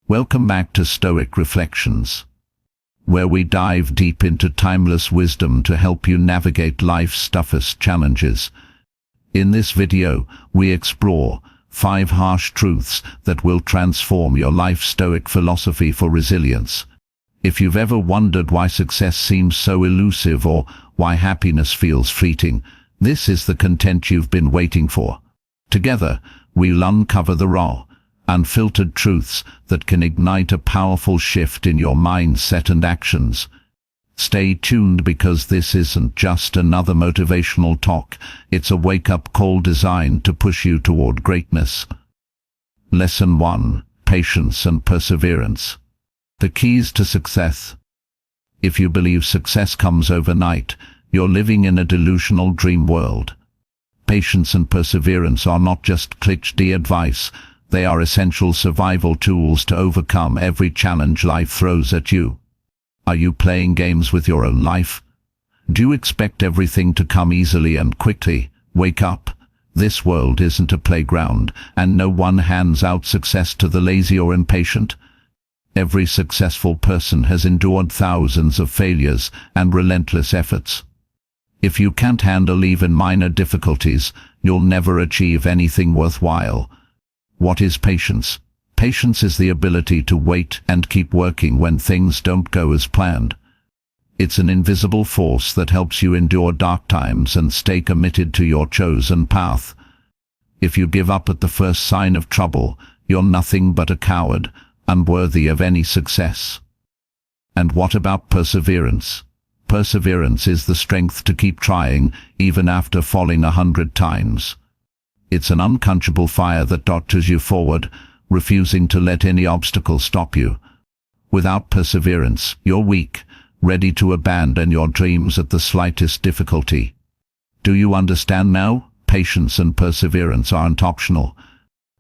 Welcome back to Stoic Reflections, where we dive deep into timeless wisdom to help you navigate life's toughest challenges. In this video, we explore 5 harsh truths that will transform your life. Stoic philosophy for resilience. If you've ever wondered why success seems so elusive or why happiness feels fleeting, this is the content you've been waiting for. Together, we'll uncover the raw, unfiltered truths that can ignite a powerful shift in your mindset and actions. Stay tuned, because this isn't just another motivational talk, it's a wake-up call designed to push you toward greatness. Lesson 1. Patience and perseverance. The keys to success. If you believe success comes overnight, you're living in a delusional dream world. Patience and perseverance are not just cliché advice, they are essential survival tools to overcome every challenge life throws at you. Are you playing games with your own life? Do you expect everything to come easily and quickly? Wake up. This world isn't a playground, and no one hands out success to the lazy or impatient. Every successful person has endured thousands of failures and relentless efforts. If you can't handle even minor difficulties, you'll never achieve anything worthwhile. What is patience? Patience is the ability to wait and keep working when things don't go as planned. It's an invisible force that helps you endure dark times and stay committed to your chosen path. If you give up at the first sign of trouble, you're nothing but a coward, unworthy of any success. And what about perseverance? Perseverance is the strength to keep trying, even after falling 100 times. It's an unquenchable fire that doctors you forward, refusing to let any obstacle stop you. Without perseverance, you're weak, ready to abandon your dreams at the slightest difficulty. Do you understand now? Patience and perseverance aren't optional.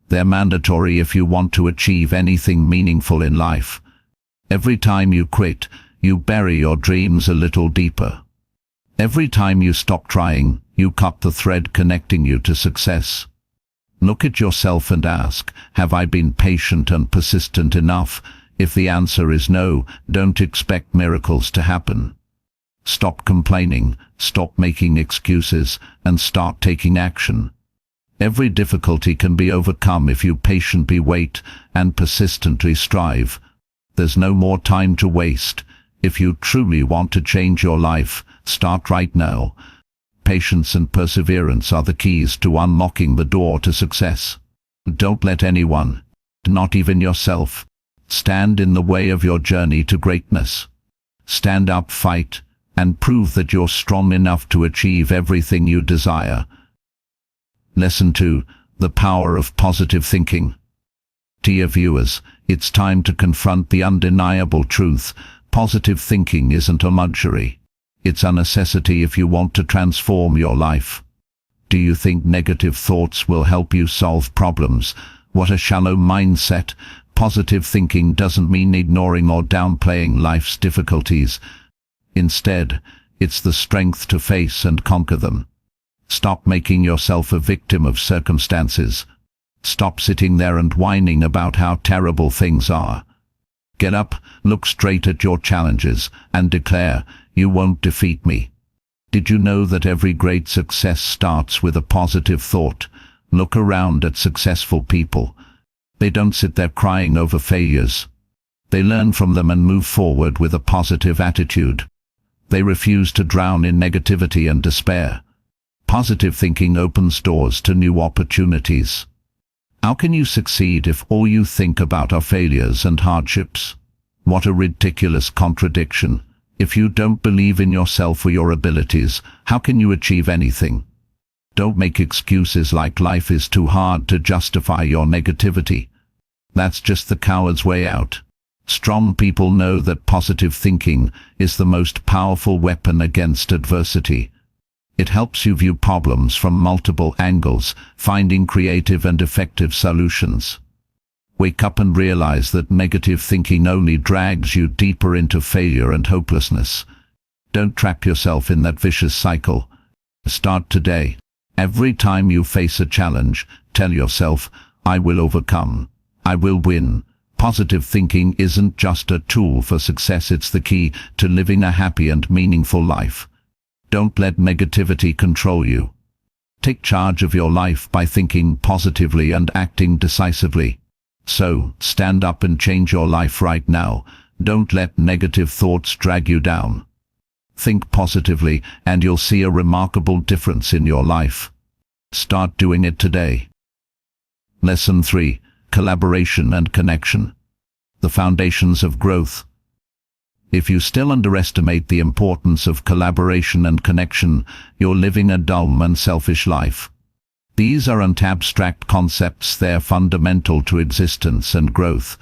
They're mandatory if you want to achieve anything meaningful in life. Every time you quit, you bury your dreams a little deeper. Every time you stop trying, you cut the thread connecting you to success. Look at yourself and ask, have I been patient and persistent enough? If the answer is no, don't expect miracles to happen. Stop complaining, stop making excuses, and start taking action. Every difficulty can be overcome if you patiently wait and persistently strive. There's no more time to waste. If you truly want to change your life, start right now. Patience and perseverance are the keys to unlocking the door to success. Don't let anyone, not even yourself, stand in the way of your journey to greatness. Stand up, fight, and prove that you're strong enough to achieve everything you desire. Lesson 2. The power of positive thinking. Dear viewers, it's time to confront the undeniable truth. Positive thinking isn't a luxury. It's a necessity if you want to transform your life. Do you think negative thoughts will help you solve problems? What a shallow mindset. Positive thinking doesn't mean ignoring or downplaying life's difficulties. Instead, it's the strength to face and conquer them. Stop making yourself a victim of circumstances. Stop sitting there and whining about how terrible things are. Get up, look straight at your challenges, and declare, you won't defeat me. Did you know that every great success starts with a positive thought? Look around at successful people. They don't sit there crying over failures. They learn from them and move forward with a positive attitude. They refuse to drown in negativity and despair. Positive thinking opens doors to new opportunities. How can you succeed if all you think about are failures and hardships? What a ridiculous contradiction. If you don't believe in yourself or your abilities, how can you achieve anything? Don't make excuses like life is too hard to justify your negativity. That's just the coward's way out. Strong people know that positive thinking is the most powerful weapon against adversity. It helps you view problems from multiple angles, finding creative and effective solutions. Wake up and realize that negative thinking only drags you deeper into failure and hopelessness. Don't trap yourself in that vicious cycle. Start today. Every time you face a challenge, tell yourself, I will overcome. I will win. Positive thinking isn't just a tool for success, it's the key to living a happy and meaningful life. Don't let negativity control you. Take charge of your life by thinking positively and acting decisively. So, stand up and change your life right now. Don't let negative thoughts drag you down. Think positively and you'll see a remarkable difference in your life. Start doing it today. Lesson 3. Collaboration and connection. The foundations of growth. If you still underestimate the importance of collaboration and connection, you're living a dull and selfish life. These aren't abstract concepts, they're fundamental to existence and growth.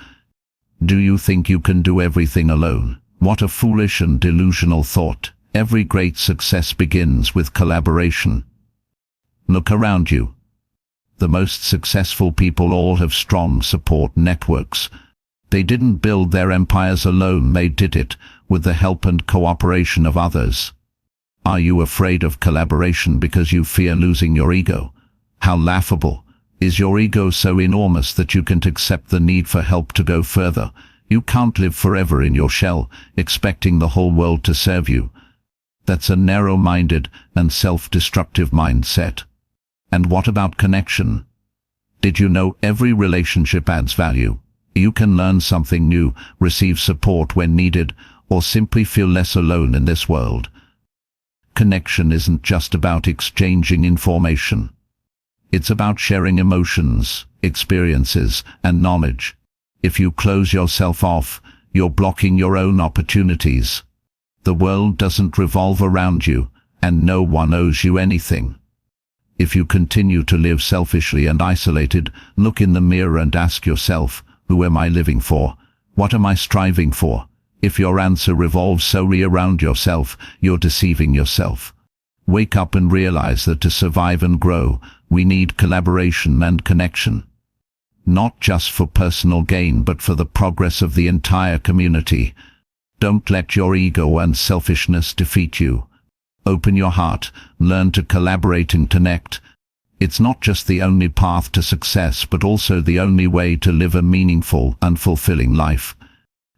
Do you think you can do everything alone? What a foolish and delusional thought. Every great success begins with collaboration. Look around you. The most successful people all have strong support networks. They didn't build their empires alone, they did it with the help and cooperation of others. Are you afraid of collaboration because you fear losing your ego? How laughable! Is your ego so enormous that you can't accept the need for help to go further? You can't live forever in your shell, expecting the whole world to serve you. That's a narrow-minded and self-destructive mindset. And what about connection? Did you know every relationship adds value? You can learn something new, receive support when needed, or simply feel less alone in this world. Connection isn't just about exchanging information. It's about sharing emotions, experiences, and knowledge. If you close yourself off, you're blocking your own opportunities. The world doesn't revolve around you, and no one owes you anything. If you continue to live selfishly and isolated, look in the mirror and ask yourself, who am I living for? What am I striving for? If your answer revolves solely around yourself, you're deceiving yourself. Wake up and realize that to survive and grow, we need collaboration and connection. Not just for personal gain, but for the progress of the entire community. Don't let your ego and selfishness defeat you. Open your heart, learn to collaborate and connect. It's not just the only path to success, but also the only way to live a meaningful and fulfilling life.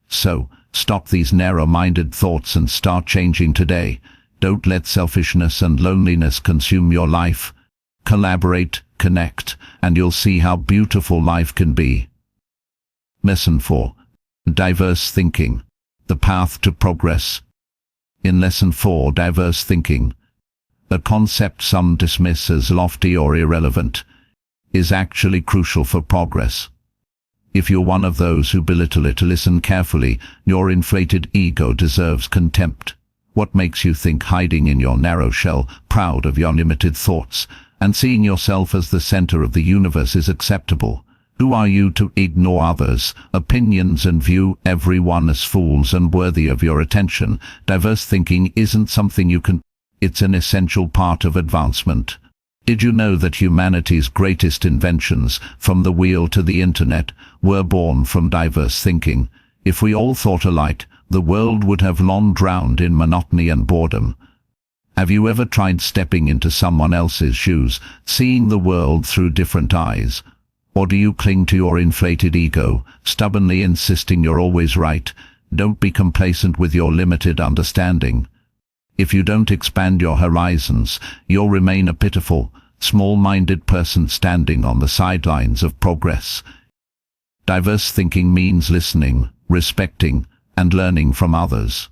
So, stop these narrow-minded thoughts and start changing today. Don't let selfishness and loneliness consume your life. Collaborate, connect, and you'll see how beautiful life can be. Lesson 4. Diverse thinking. The path to progress. In Lesson 4, diverse thinking, a concept some dismiss as lofty or irrelevant, is actually crucial for progress. If you're one of those who belittle it, listen carefully. Your inflated ego deserves contempt. What makes you think hiding in your narrow shell, proud of your limited thoughts, and seeing yourself as the center of the universe is acceptable? Who are you to ignore others' opinions and view everyone as fools and worthy of your attention? Diverse thinking isn't something you can. It's an essential part of advancement. Did you know that humanity's greatest inventions, from the wheel to the internet, were born from diverse thinking? If we all thought alike, the world would have long drowned in monotony and boredom. Have you ever tried stepping into someone else's shoes, seeing the world through different eyes? Or do you cling to your inflated ego, stubbornly insisting you're always right? Don't be complacent with your limited understanding. If you don't expand your horizons, you'll remain a pitiful, small-minded person standing on the sidelines of progress. Diverse thinking means listening, respecting, and learning from others.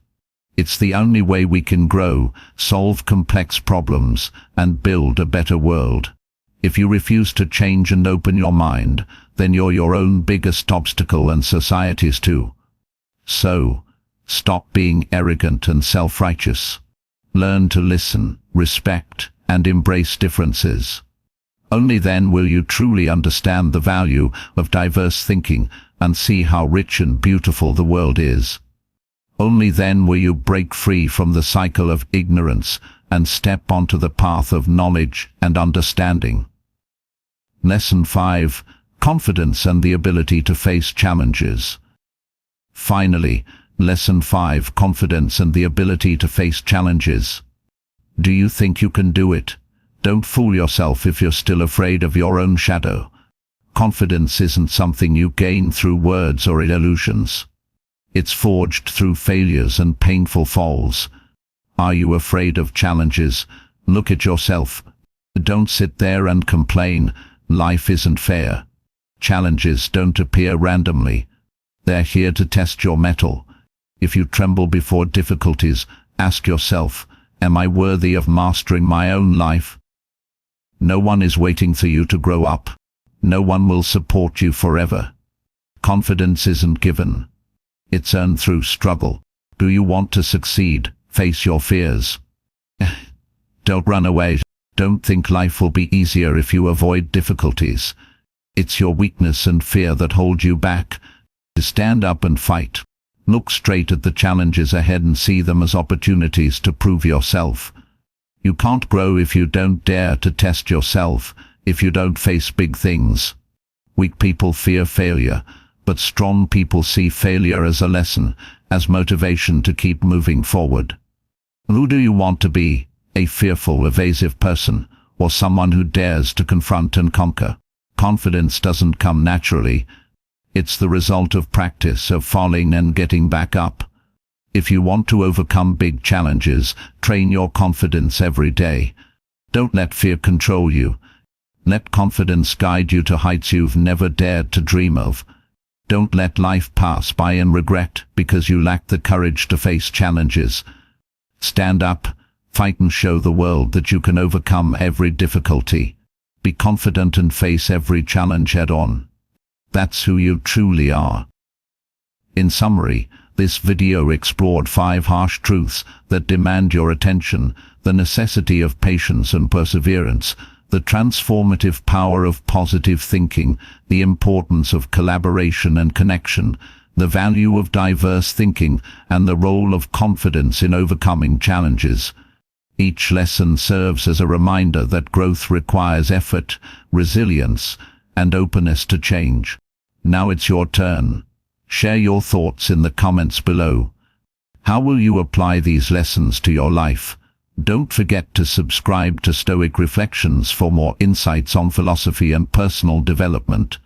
It's the only way we can grow, solve complex problems, and build a better world. If you refuse to change and open your mind, then you're your own biggest obstacle and society's too. So, stop being arrogant and self-righteous. Learn to listen, respect, and embrace differences. Only then will you truly understand the value of diverse thinking and see how rich and beautiful the world is. Only then will you break free from the cycle of ignorance and step onto the path of knowledge and understanding. Lesson 5. Confidence and the ability to face challenges. Finally, Lesson 5. Confidence and the ability to face challenges. Do you think you can do it? Don't fool yourself if you're still afraid of your own shadow. Confidence isn't something you gain through words or illusions. It's forged through failures and painful falls. Are you afraid of challenges? Look at yourself. Don't sit there and complain. Life isn't fair. Challenges don't appear randomly. They're here to test your mettle. If you tremble before difficulties, ask yourself, am I worthy of mastering my own life? No one is waiting for you to grow up. No one will support you forever. Confidence isn't given. It's earned through struggle. Do you want to succeed? Face your fears. Don't run away. Don't think life will be easier if you avoid difficulties. It's your weakness and fear that hold you back. Stand up and fight. Look straight at the challenges ahead and see them as opportunities to prove yourself. You can't grow if you don't dare to test yourself, if you don't face big things. Weak people fear failure, but strong people see failure as a lesson, as motivation to keep moving forward. Who do you want to be? A fearful, evasive person, or someone who dares to confront and conquer? Confidence doesn't come naturally. It's the result of practice, of falling and getting back up. If you want to overcome big challenges, train your confidence every day. Don't let fear control you. Let confidence guide you to heights you've never dared to dream of. Don't let life pass by in regret because you lack the courage to face challenges. Stand up, fight and show the world that you can overcome every difficulty. Be confident and face every challenge head-on. That's who you truly are. In summary, this video explored 5 harsh truths that demand your attention: the necessity of patience and perseverance, the transformative power of positive thinking, the importance of collaboration and connection, the value of diverse thinking, and the role of confidence in overcoming challenges. Each lesson serves as a reminder that growth requires effort, resilience, and openness to change. Now it's your turn. Share your thoughts in the comments below. How will you apply these lessons to your life? Don't forget to subscribe to Stoic Reflections for more insights on philosophy and personal development.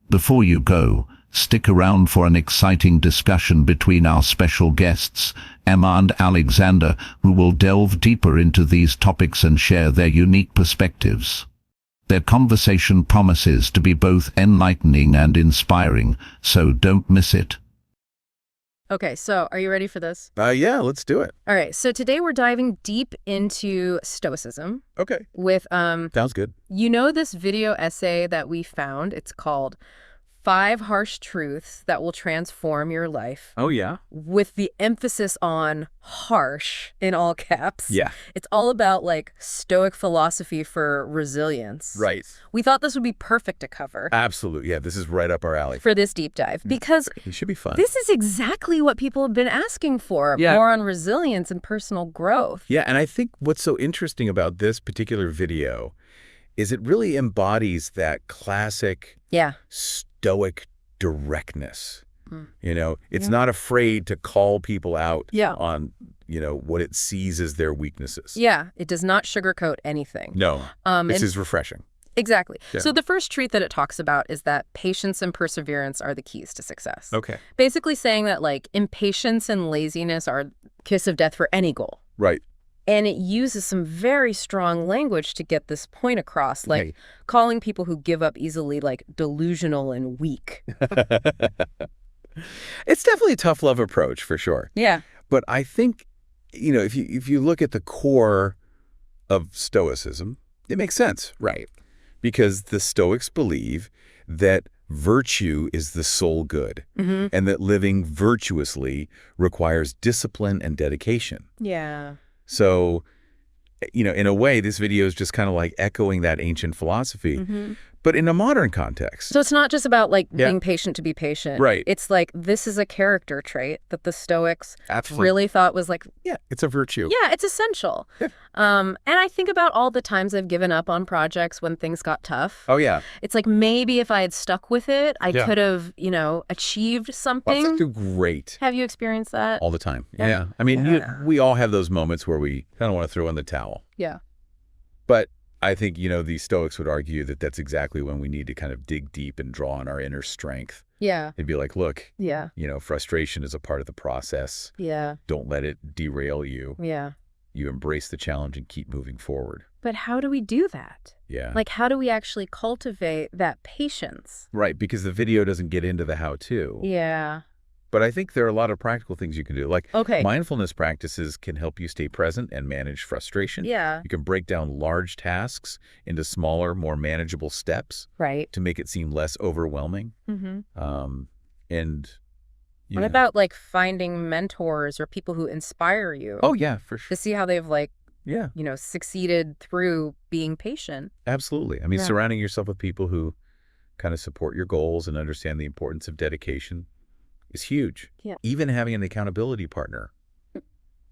Before you go, stick around for an exciting discussion between our special guests, Emma and Alexander, who will delve deeper into these topics and share their unique perspectives. Their conversation promises to be both enlightening and inspiring, so don't miss it. Okay, so are you ready for this? Yeah, let's do it. All right, so today we're diving deep into Stoicism. Okay. With, Sounds good. you know this video essay that we found? It's called 5 Harsh Truths That Will Transform Your Life. Oh, yeah? With the emphasis on harsh in all caps. Yeah. It's all about like Stoic philosophy for resilience. Right. We thought this would be perfect to cover. Absolutely. Yeah, this is right up our alley. For this deep dive, because It should be fun. this is exactly what people have been asking for. Yeah. More on resilience and personal growth. Yeah, and I think what's so interesting about this particular video is it really embodies that classic Stoic directness. You know, it's not afraid to call people out on, what it sees as their weaknesses. Yeah, it does not sugarcoat anything. No, this is refreshing. Exactly. Yeah. So the first truth that it talks about is that patience and perseverance are the keys to success. Okay. Basically saying that like impatience and laziness are kiss of death for any goal. Right. And it uses some very strong language to get this point across, like calling people who give up easily like delusional and weak. It's definitely a tough love approach for sure. Yeah. But I think, if you look at the core of Stoicism, it makes sense, right? Because the Stoics believe that virtue is the sole good, and that living virtuously requires discipline and dedication. Yeah. So, in a way, this video is just kind of like echoing that ancient philosophy, but in a modern context. So it's not just about like being patient to be patient. Right. It's like this is a character trait that the Stoics Absolutely. really thought was like, Yeah, it's a virtue. yeah, it's essential. Yeah. And I think about all the times I've given up on projects when things got tough. Oh, yeah. It's like maybe if I had stuck with it, I could have, achieved something. Well, that's great. Have you experienced that? All the time. Yeah. I mean, we all have those moments where we kind of want to throw in the towel. Yeah. But I think, the Stoics would argue that that's exactly when we need to kind of dig deep and draw on our inner strength. Yeah. They'd be like, look, Yeah. frustration is a part of the process. Yeah. Don't let it derail you. Yeah. You embrace the challenge and keep moving forward. But how do we do that? Yeah. Like, how do we actually cultivate that patience? Right, because the video doesn't get into the how-to. Yeah. But I think there are a lot of practical things you can do. Like Okay. mindfulness practices can help you stay present and manage frustration. Yeah. You can break down large tasks into smaller, more manageable steps Right. to make it seem less overwhelming. Mm-hmm. And What about like finding mentors or people who inspire you? Oh, yeah, for To sure. see how they've Yeah, succeeded through being patient. absolutely. I mean, Yeah. surrounding yourself with people who kind of support your goals and understand the importance of dedication is huge. Yeah. Even having an accountability partner,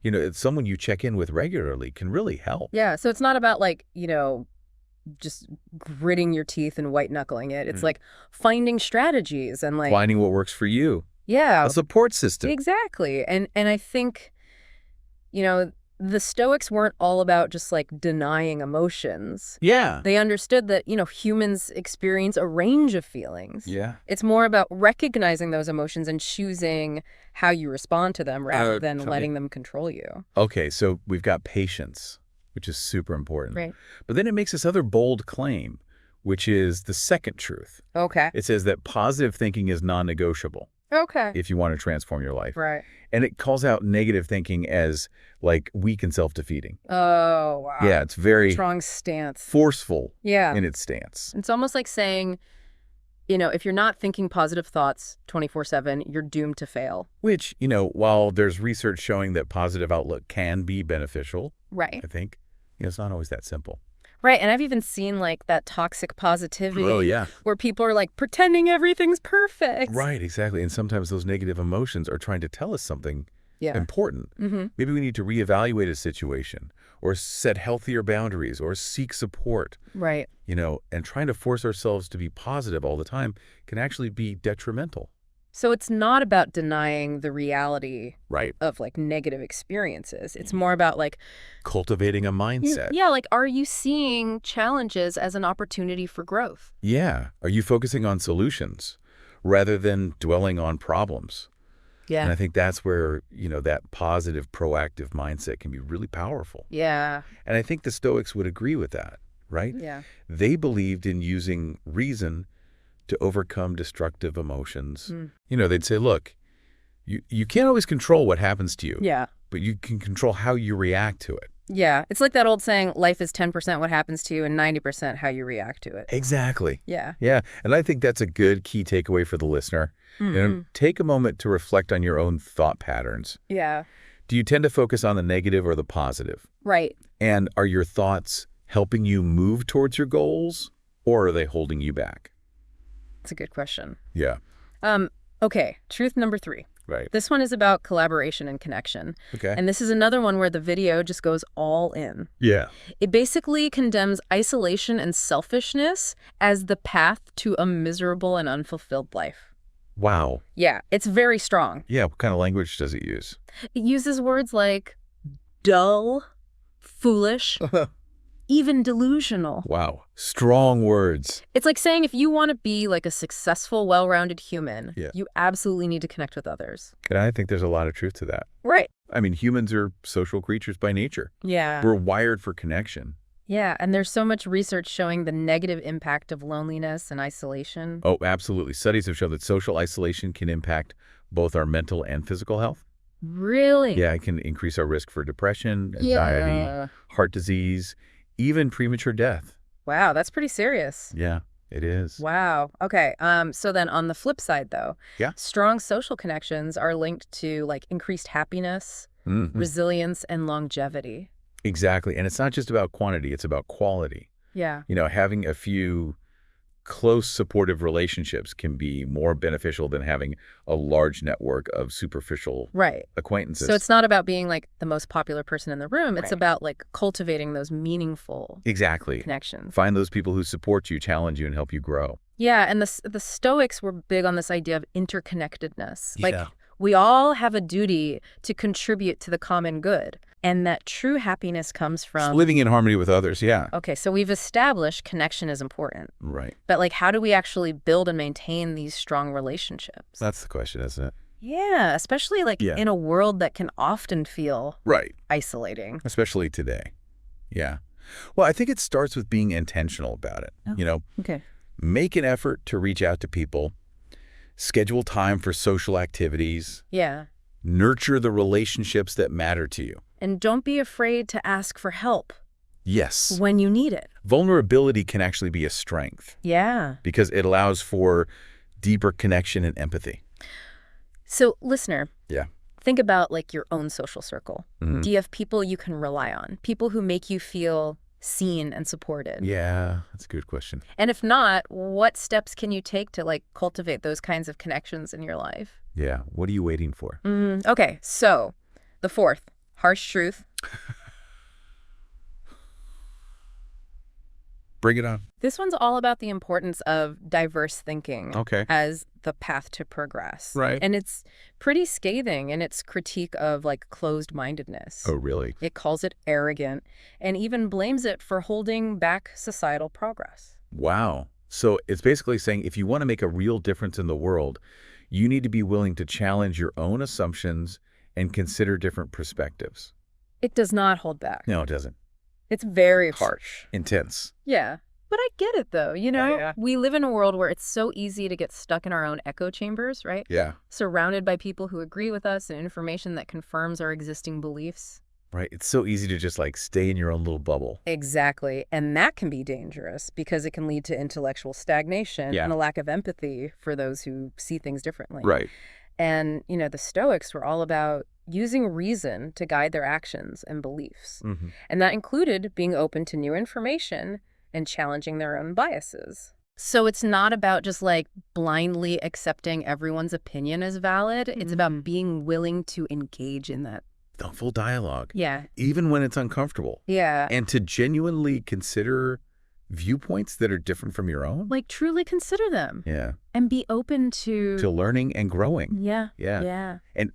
it's someone you check in with regularly can really help. Yeah. So it's not about just gritting your teeth and white knuckling it. It's like finding strategies and Finding what works for you. yeah, A support system. exactly. And I think, the Stoics weren't all about just denying emotions. Yeah. They understood that, humans experience a range of feelings. Yeah. It's more about recognizing those emotions and choosing how you respond to them rather than totally. letting them control you. Okay, so we've got patience, which is super important. Right. But then it makes this other bold claim, which is the second truth. Okay. It says that positive thinking is non-negotiable Okay. if you want to transform your life. Right. And it calls out negative thinking as weak and self-defeating. Oh, wow. Yeah, it's very Strong stance. forceful Yeah. in its stance. It's almost like saying, if you're not thinking positive thoughts 24/7, you're doomed to fail. Which, while there's research showing that positive outlook can be beneficial, Right. I think, it's not always that simple. Right. And I've even seen that toxic positivity. Oh, yeah. Where people are pretending everything's perfect. Right, exactly. And sometimes those negative emotions are trying to tell us something Yeah. important. Mm-hmm. Maybe we need to reevaluate a situation or set healthier boundaries or seek support, Right. and trying to force ourselves to be positive all the time can actually be detrimental. So it's not about denying the reality Right. of negative experiences. It's more about Cultivating a mindset. yeah, are you seeing challenges as an opportunity for growth? Yeah. Are you focusing on solutions rather than dwelling on problems? Yeah. And I think that's where, that positive, proactive mindset can be really powerful. Yeah. And I think the Stoics would agree with that, right? Yeah. They believed in using reason to overcome destructive emotions. They'd say, look, you can't always control what happens to you, Yeah. but you can control how you react to it. Yeah. It's like that old saying, life is 10% what happens to you and 90% how you react to it. Exactly. Yeah. Yeah. And I think that's a good key takeaway for the listener. Take a moment to reflect on your own thought patterns. Yeah. Do you tend to focus on the negative or the positive? Right. And are your thoughts helping you move towards your goals, or are they holding you back? That's a good question. Yeah. Okay. Truth number 3. Right. This one is about collaboration and connection. Okay. And this is another one where the video just goes all in. Yeah. It basically condemns isolation and selfishness as the path to a miserable and unfulfilled life. Wow. Yeah, it's very strong. Yeah. What kind of language does it use? It uses words like dull, foolish, even delusional. Wow. Strong words. It's like saying if you want to be a successful, well-rounded human, Yeah. you absolutely need to connect with others. And I think there's a lot of truth to that. Right. I mean, humans are social creatures by nature. Yeah. We're wired for connection. Yeah, and there's so much research showing the negative impact of loneliness and isolation. Oh, absolutely. Studies have shown that social isolation can impact both our mental and physical health. Really? Yeah, it can increase our risk for depression, anxiety, Yeah. heart disease, even premature death. Wow, that's pretty serious. Yeah, it is. Wow. Okay. So then on the flip side, though, Yeah. strong social connections are linked to increased happiness, Mhm. resilience, and longevity. Exactly. And it's not just about quantity, it's about quality. Yeah. Having a few close supportive relationships can be more beneficial than having a large network of superficial Right. acquaintances. So it's not about being the most popular person in the room. It's Right. about cultivating those meaningful Exactly. connections. Find those people who support you, challenge you, and help you grow. Yeah, and the Stoics were big on this idea of interconnectedness. Yeah. We all have a duty to contribute to the common good. And that true happiness comes Just from... living in harmony with others, yeah. Okay, so we've established connection is important. Right. But like, how do we actually build and maintain these strong relationships? That's the question, isn't it? Yeah, especially like in a world that can often feel isolating. Especially today. Yeah. Well, I think it starts with being intentional about it. Okay. Make an effort to reach out to people, schedule time for social activities. Yeah. Nurture the relationships that matter to you. And don't be afraid to ask for help. Yes. When you need it. Vulnerability can actually be a strength. Yeah. Because it allows for deeper connection and empathy. So, listener. Yeah. Think about like your own social circle. Mm-hmm. Do you have people you can rely on? People who make you feel seen and supported? Yeah, that's a good question. And if not, what steps can you take to like cultivate those kinds of connections in your life? Yeah. What are you waiting for? Okay, so the fourth, harsh truth. Bring it on. This one's all about the importance of diverse thinking as the path to progress. Right. And it's pretty scathing in its critique of like closed-mindedness. Oh, really? It calls it arrogant and even blames it for holding back societal progress. Wow. So it's basically saying if you want to make a real difference in the world, you need to be willing to challenge your own assumptions and consider different perspectives. It does not hold back. No, it doesn't. It's very harsh. Intense. Yeah. But I get it, though. We live in a world where it's so easy to get stuck in our own echo chambers, right? Yeah. Surrounded by people who agree with us and information that confirms our existing beliefs. Right. It's so easy to just like stay in your own little bubble. Exactly. And that can be dangerous because it can lead to intellectual stagnation and a lack of empathy for those who see things differently. Right. And, the Stoics were all about using reason to guide their actions and beliefs. Mm-hmm. And that included being open to new information and challenging their own biases. So it's not about just like blindly accepting everyone's opinion as valid. It's about being willing to engage in that Thoughtful dialogue. Yeah. Even when it's uncomfortable. Yeah. And to genuinely consider viewpoints that are different from your own. Like truly consider them. Yeah. And be open to learning and growing. Yeah. Yeah. Yeah. And,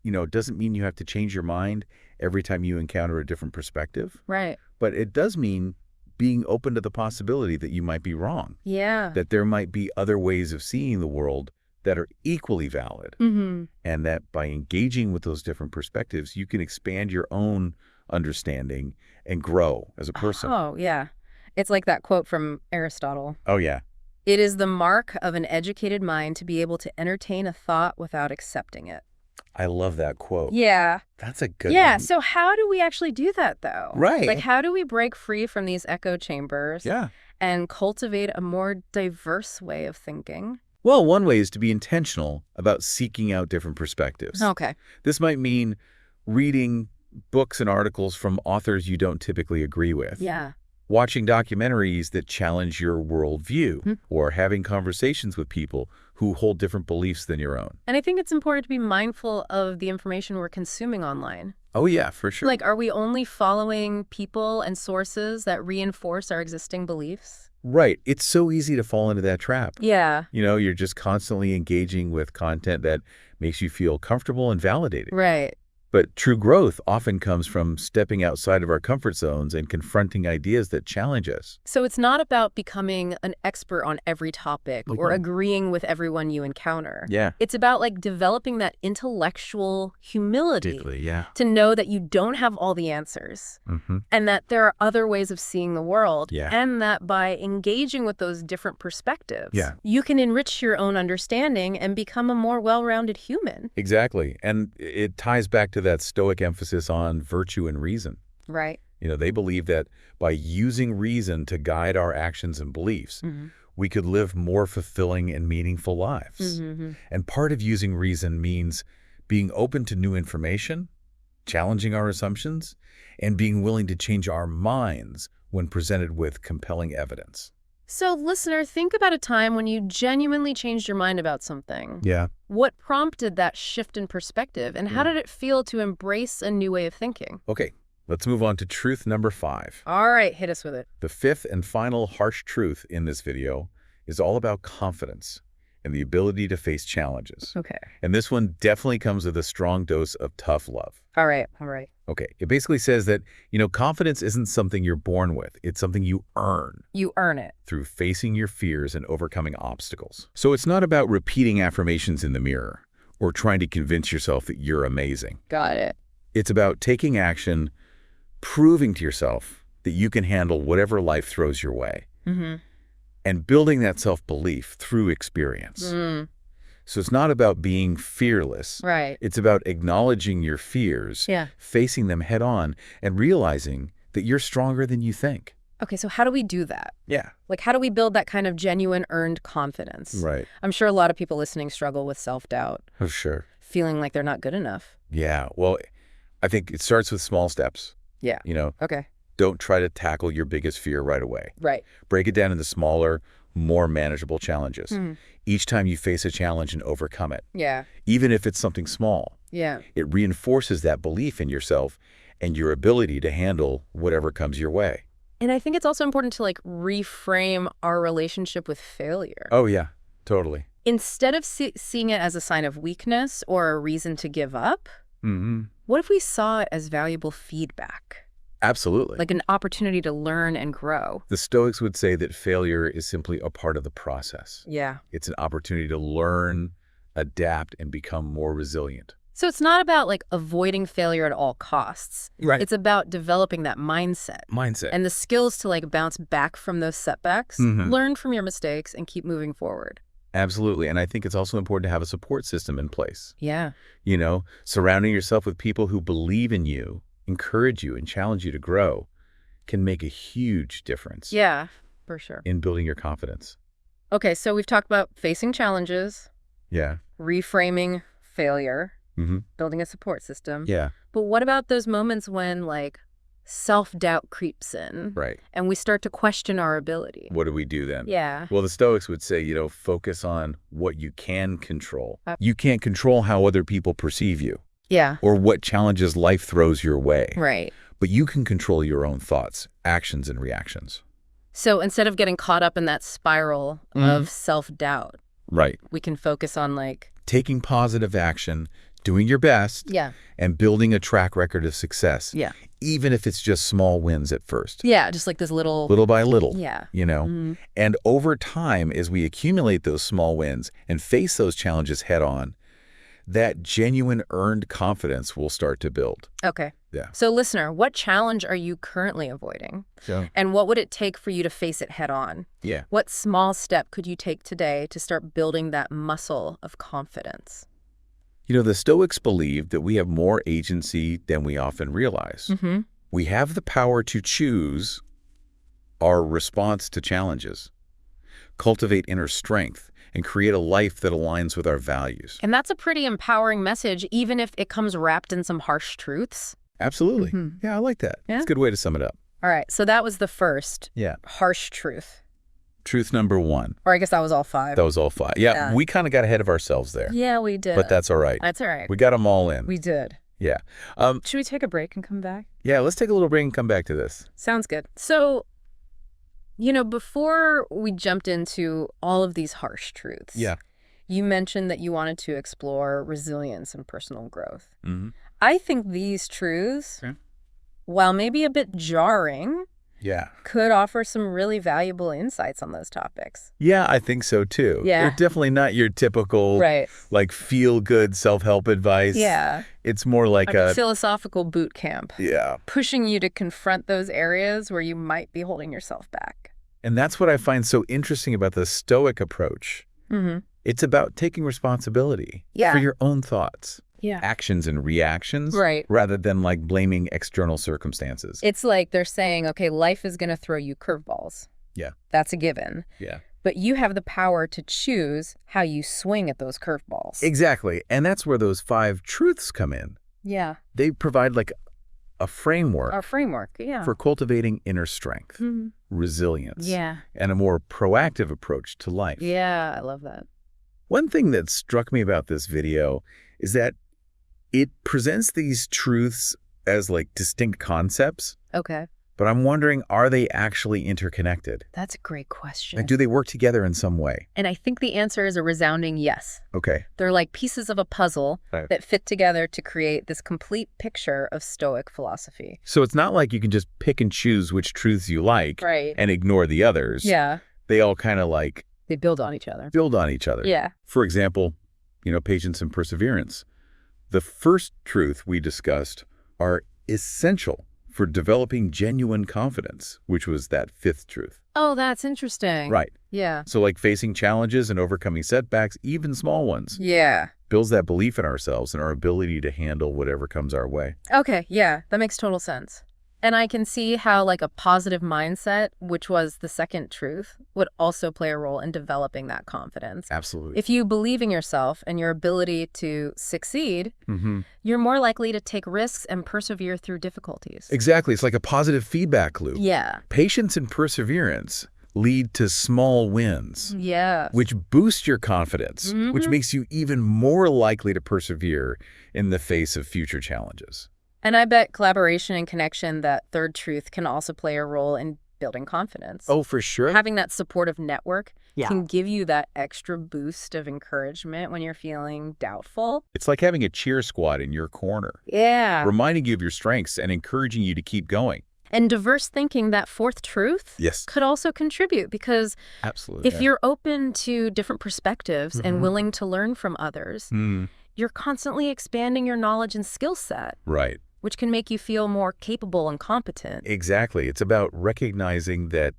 it doesn't mean you have to change your mind every time you encounter a different perspective. Right. But it does mean being open to the possibility that you might be wrong. Yeah. That there might be other ways of seeing the world that are equally valid. Mm-hmm. And that by engaging with those different perspectives, you can expand your own understanding and grow as a person. Oh, yeah. It's like that quote from Aristotle. Oh, yeah. It is the mark of an educated mind to be able to entertain a thought without accepting it. I love that quote. Yeah. That's a good Yeah. one. So how do we actually do that, though? Right. Like, how do we break free from these echo chambers and cultivate a more diverse way of thinking? Well, one way is to be intentional about seeking out different perspectives. Okay. This might mean reading books and articles from authors you don't typically agree with. Yeah. Watching documentaries that challenge your worldview, or having conversations with people who hold different beliefs than your own. And I think it's important to be mindful of the information we're consuming online. Oh, yeah, for sure. Like, are we only following people and sources that reinforce our existing beliefs? Right. It's so easy to fall into that trap. Yeah. You're just constantly engaging with content that makes you feel comfortable and validated. Right. But true growth often comes from stepping outside of our comfort zones and confronting ideas that challenge us. So it's not about becoming an expert on every topic or agreeing with everyone you encounter. Yeah. It's about like developing that intellectual humility to know that you don't have all the answers and that there are other ways of seeing the world and that by engaging with those different perspectives, you can enrich your own understanding and become a more well-rounded human. Exactly. And it ties back to that Stoic emphasis on virtue and reason. Right. They believe that by using reason to guide our actions and beliefs, we could live more fulfilling and meaningful lives. And part of using reason means being open to new information, challenging our assumptions, and being willing to change our minds when presented with compelling evidence. So, listener, think about a time when you genuinely changed your mind about something. Yeah. What prompted that shift in perspective, and how did it feel to embrace a new way of thinking? Okay, let's move on to truth number 5. All right, hit us with it. The fifth and final harsh truth in this video is all about confidence, and the ability to face challenges. Okay. And this one definitely comes with a strong dose of tough love. All right. All right. Okay. It basically says that, confidence isn't something you're born with. It's something you earn. You earn it. Through facing your fears and overcoming obstacles. So it's not about repeating affirmations in the mirror or trying to convince yourself that you're amazing. Got it. It's about taking action, proving to yourself that you can handle whatever life throws your way, and building that self-belief through experience. So it's not about being fearless. Right. It's about acknowledging your fears, facing them head on, and realizing that you're stronger than you think. Okay, so how do we do that? Yeah. Like, how do we build that kind of genuine earned confidence? Right. I'm sure a lot of people listening struggle with self-doubt. Oh, sure. Feeling like they're not good enough. Yeah. Well, I think it starts with small steps. Yeah. Okay. Don't try to tackle your biggest fear right away. Right. Break it down into smaller, more manageable challenges. Each time you face a challenge and overcome it. Yeah. Even if it's something small. Yeah. It reinforces that belief in yourself and your ability to handle whatever comes your way. And I think it's also important to reframe our relationship with failure. Oh, yeah, totally. Instead of seeing it as a sign of weakness or a reason to give up, what if we saw it as valuable feedback? Absolutely. Like an opportunity to learn and grow. The Stoics would say that failure is simply a part of the process. Yeah. It's an opportunity to learn, adapt, and become more resilient. So it's not about avoiding failure at all costs. Right. It's about developing that mindset. And the skills to bounce back from those setbacks, learn from your mistakes, and keep moving forward. Absolutely. And I think it's also important to have a support system in place. Yeah. Surrounding yourself with people who believe in you, encourage you, and challenge you to grow can make a huge difference. Yeah, for sure. In building your confidence. Okay, so we've talked about facing challenges. Yeah. Reframing failure. Building a support system. Yeah. But what about those moments when self-doubt creeps in? Right. And we start to question our ability? What do we do then? Yeah. Well, the Stoics would say, focus on what you can control. You can't control how other people perceive you. Yeah. Or what challenges life throws your way. Right. But you can control your own thoughts, actions, and reactions. So instead of getting caught up in that spiral of self-doubt, right, we can focus on taking positive action, doing your best, and building a track record of success. Yeah. Even if it's just small wins at first. Yeah, just this little by little. Yeah. And over time, as we accumulate those small wins and face those challenges head on, that genuine earned confidence will start to build. Okay. Yeah. So listener, what challenge are you currently avoiding? Yeah. And what would it take for you to face it head on? Yeah. What small step could you take today to start building that muscle of confidence? The Stoics believe that we have more agency than we often realize. We have the power to choose our response to challenges, cultivate inner strength, and create a life that aligns with our values. And that's a pretty empowering message, even if it comes wrapped in some harsh truths. Absolutely. Yeah, I like that. Yeah? It's a good way to sum it up. All right, so that was the first harsh truth. Truth number 1. Or I guess that was all 5. That was all 5. Yeah, we kind of got ahead of ourselves there. Yeah, we did. But that's all right. That's all right. We got them all in. We did. Yeah. Should we take a break and come back? Yeah, let's take a little break and come back to this. Sounds good. So, before we jumped into all of these harsh truths, you mentioned that you wanted to explore resilience and personal growth. I think these truths, while maybe a bit jarring, could offer some really valuable insights on those topics. Yeah, I think so too. Yeah. They're definitely not your typical feel-good self-help advice. Yeah. It's more like a philosophical boot camp. Yeah. Pushing you to confront those areas where you might be holding yourself back. And that's what I find so interesting about the Stoic approach. It's about taking responsibility for your own thoughts. Actions and reactions, rather than blaming external circumstances. It's like they're saying, okay, life is going to throw you curveballs. Yeah. That's a given. Yeah. But you have the power to choose how you swing at those curveballs. Exactly. And that's where those 5 truths come in. Yeah. They provide a framework. Our framework, for cultivating inner strength, resilience, and a more proactive approach to life. Yeah, I love that. One thing that struck me about this video is that it presents these truths as distinct concepts. Okay. But I'm wondering, are they actually interconnected? That's a great question. Like, do they work together in some way? And I think the answer is a resounding yes. Okay. They're like pieces of a puzzle that fit together to create this complete picture of Stoic philosophy. So it's not like you can just pick and choose which truths you like and ignore the others. Yeah. They all kind of like... They build on each other. Yeah. For example, patience and perseverance. The first truth we discussed are essential for developing genuine confidence, which was that fifth truth. Oh, that's interesting. Right. Yeah. So like facing challenges and overcoming setbacks, even small ones. Yeah. Builds that belief in ourselves and our ability to handle whatever comes our way. Okay, yeah, that makes total sense. And I can see how like a positive mindset, which was the second truth, would also play a role in developing that confidence. Absolutely. If you believe in yourself and your ability to succeed, you're more likely to take risks and persevere through difficulties. Exactly. It's like a positive feedback loop. Yeah. Patience and perseverance lead to small wins. Yeah. Which boost your confidence, which makes you even more likely to persevere in the face of future challenges. And I bet collaboration and connection, that third truth, can also play a role in building confidence. Oh, for sure. Having that supportive network can give you that extra boost of encouragement when you're feeling doubtful. It's like having a cheer squad in your corner. Yeah. Reminding you of your strengths and encouraging you to keep going. And diverse thinking, that fourth truth, could also contribute because if you're open to different perspectives and willing to learn from others, you're constantly expanding your knowledge and skill set. Right. Which can make you feel more capable and competent. Exactly. It's about recognizing that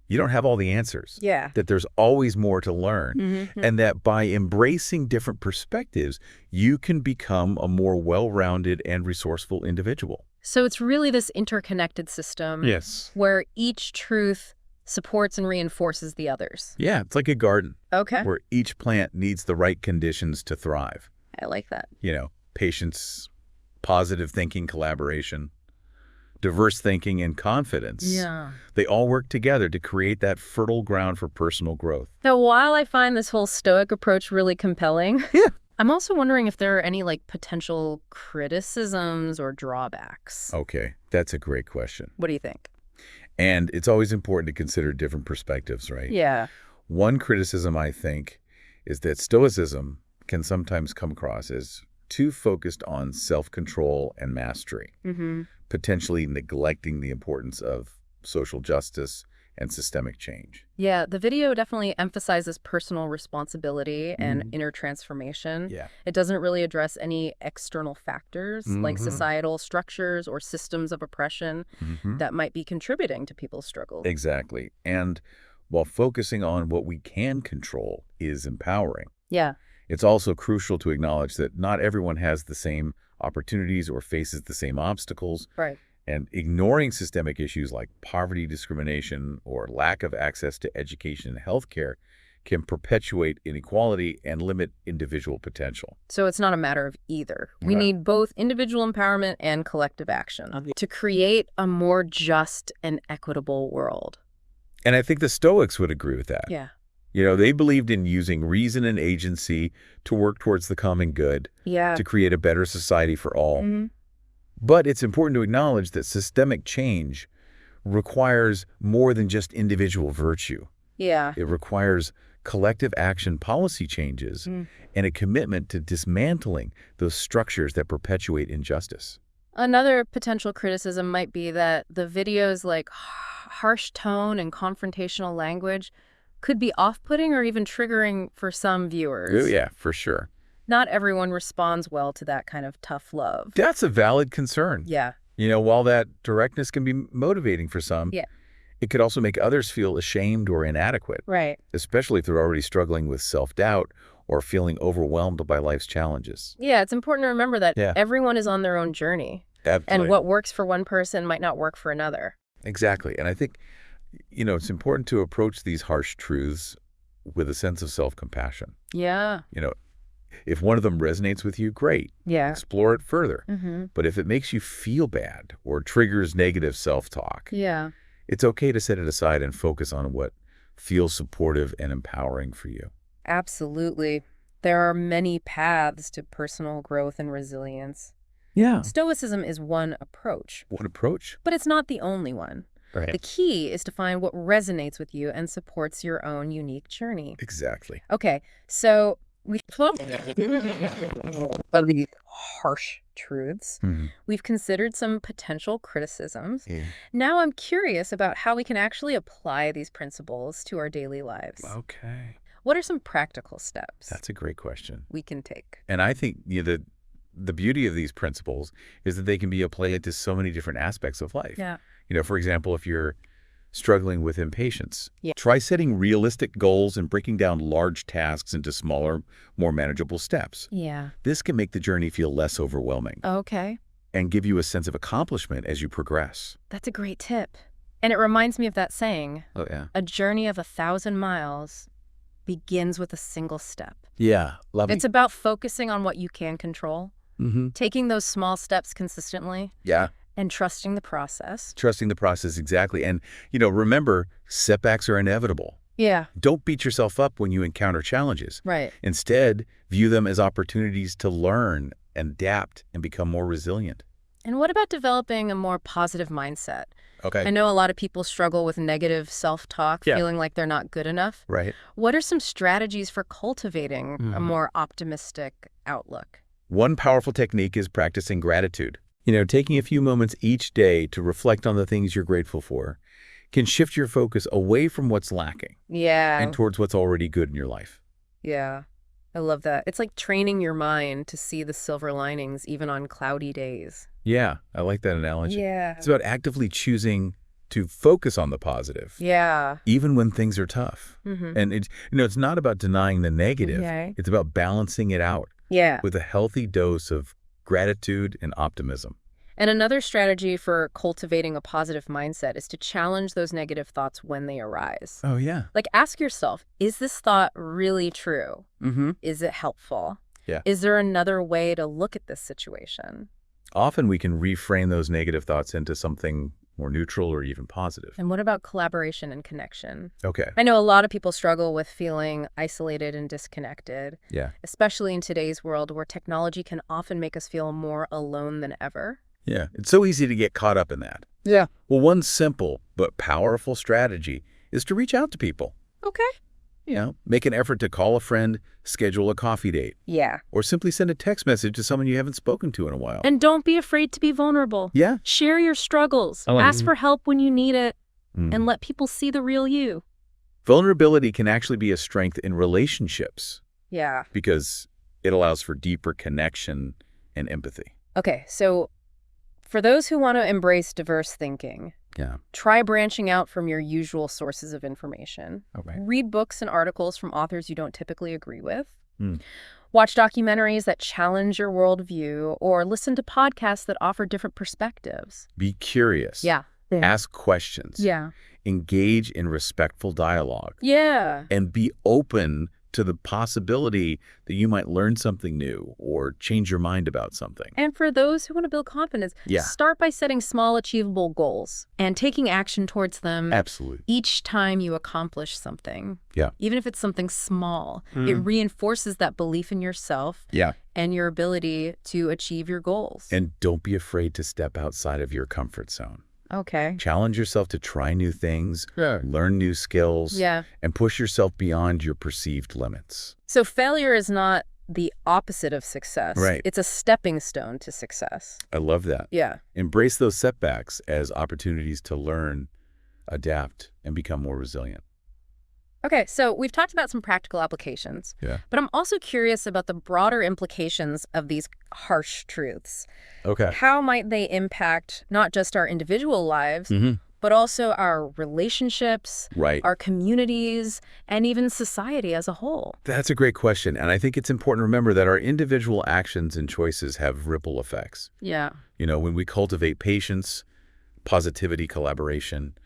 you don't have all the answers. Yeah. That there's always more to learn. And that by embracing different perspectives, you can become a more well-rounded and resourceful individual. So it's really this interconnected system where each truth supports and reinforces the others. Yeah, it's like a garden. Okay. Where each plant needs the right conditions to thrive. I like that. Patience, positive thinking, collaboration, diverse thinking, and confidence. Yeah. They all work together to create that fertile ground for personal growth. Now, while I find this whole Stoic approach really compelling, I'm also wondering if there are any potential criticisms or drawbacks. Okay, that's a great question. What do you think? And it's always important to consider different perspectives, right? Yeah. One criticism, I think, is that Stoicism can sometimes come across as too focused on self-control and mastery, potentially neglecting the importance of social justice and systemic change. Yeah, the video definitely emphasizes personal responsibility and inner transformation. Yeah. It doesn't really address any external factors like societal structures or systems of oppression that might be contributing to people's struggles. Exactly. And while focusing on what we can control is empowering, it's also crucial to acknowledge that not everyone has the same opportunities or faces the same obstacles. Right. And ignoring systemic issues like poverty, discrimination, or lack of access to education and healthcare can perpetuate inequality and limit individual potential. So it's not a matter of either. We need both individual empowerment and collective action to create a more just and equitable world. And I think the Stoics would agree with that. Yeah. They believed in using reason and agency to work towards the common good, to create a better society for all. But it's important to acknowledge that systemic change requires more than just individual virtue. Yeah. It requires collective action policy changes and a commitment to dismantling those structures that perpetuate injustice. Another potential criticism might be that the video's harsh tone and confrontational language could be off-putting or even triggering for some viewers. Oh, yeah, for sure. Not everyone responds well to that kind of tough love. That's a valid concern. Yeah. While that directness can be motivating for some, it could also make others feel ashamed or inadequate. Right. Especially if they're already struggling with self-doubt or feeling overwhelmed by life's challenges. Yeah, it's important to remember that everyone is on their own journey. Absolutely. And what works for one person might not work for another. Exactly. And I think, it's important to approach these harsh truths with a sense of self-compassion. Yeah. If one of them resonates with you, great. Yeah. Explore it further. But if it makes you feel bad or triggers negative self-talk, it's okay to set it aside and focus on what feels supportive and empowering for you. Absolutely. There are many paths to personal growth and resilience. Yeah. Stoicism is one approach. One approach? But it's not the only one. Right. The key is to find what resonates with you and supports your own unique journey. Exactly. Okay, so we've talked about the harsh truths. We've considered some potential criticisms. Yeah. Now I'm curious about how we can actually apply these principles to our daily lives. Okay. What are some practical steps That's a great question. we can take? And I think the beauty of these principles is that they can be applied to so many different aspects of life. Yeah. For example, if you're struggling with impatience, Yeah. try setting realistic goals and breaking down large tasks into smaller, more manageable steps. Yeah. This can make the journey feel less overwhelming Okay. and give you a sense of accomplishment as you progress. That's a great tip. And it reminds me of that saying, Oh, yeah. a journey of 1,000 miles begins with a single step. Yeah. Love It's about focusing on what you can control, Mm-hmm. taking those small steps consistently, Yeah. and trusting the process. Trusting the process, exactly. And, remember, setbacks are inevitable. Yeah, Don't beat yourself up when you encounter challenges. right. Instead, view them as opportunities to learn, adapt, and become more resilient. And what about developing a more positive mindset? Okay. I know a lot of people struggle with negative self-talk, Yeah. feeling like they're not good enough. Right. What are some strategies for cultivating a more optimistic outlook? One powerful technique is practicing gratitude. Taking a few moments each day to reflect on the things you're grateful for can shift your focus away from what's lacking Yeah, and towards what's already good in your life. yeah. I love that. It's like training your mind to see the silver linings even on cloudy days. Yeah, I like that analogy. Yeah. It's about actively choosing to focus on the positive, Yeah. even when things are tough. Mm-hmm. And it's not about denying the negative. Okay. It's about balancing it out Yeah. with a healthy dose of gratitude and optimism. And another strategy for cultivating a positive mindset is to challenge those negative thoughts when they arise. Oh, yeah. Like, ask yourself, is this thought really true? Mm-hmm. Is it helpful? Yeah. Is there another way to look at this situation? Often we can reframe those negative thoughts into something more neutral or even positive. And what about collaboration and connection? Okay. I know a lot of people struggle with feeling isolated and disconnected, Yeah. especially in today's world where technology can often make us feel more alone than ever. Yeah. It's so easy to get caught up in that. Yeah. Well, one simple but powerful strategy is to reach out to people. Okay. Make an effort to call a friend, schedule a coffee date, Yeah. or simply send a text message to someone you haven't spoken to in a while. And don't be afraid to be vulnerable. Yeah. Share your struggles. Ask for help when you need it, and let people see the real you. Vulnerability can actually be a strength in relationships Yeah. because it allows for deeper connection and empathy. Okay, so for those who want to embrace diverse thinking, Yeah. try branching out from your usual sources of information. Okay. Read books and articles from authors you don't typically agree with. Mm. Watch documentaries that challenge your worldview, or listen to podcasts that offer different perspectives. Be curious. Yeah. Ask questions. Yeah. Engage in respectful dialogue. Yeah. And be open to the possibility that you might learn something new or change your mind about something. And for those who want to build confidence, Yeah. start by setting small, achievable goals and taking action towards them Absolutely. each time you accomplish something. Yeah. Even if it's something small, it reinforces that belief in yourself Yeah. and your ability to achieve your goals. And don't be afraid to step outside of your comfort zone. Okay. Challenge yourself to try new things, Yeah. learn new skills, Yeah. and push yourself beyond your perceived limits. So failure is not the opposite of success. Right. It's a stepping stone to success. I love that. Yeah. Embrace those setbacks as opportunities to learn, adapt, and become more resilient. Okay, so we've talked about some practical applications, Yeah. but I'm also curious about the broader implications of these harsh truths. Okay. How might they impact not just our individual lives, but also our relationships, Right. our communities, and even society as a whole? That's a great question. And I think it's important to remember that our individual actions and choices have ripple effects. Yeah. When we cultivate patience, positivity, collaboration,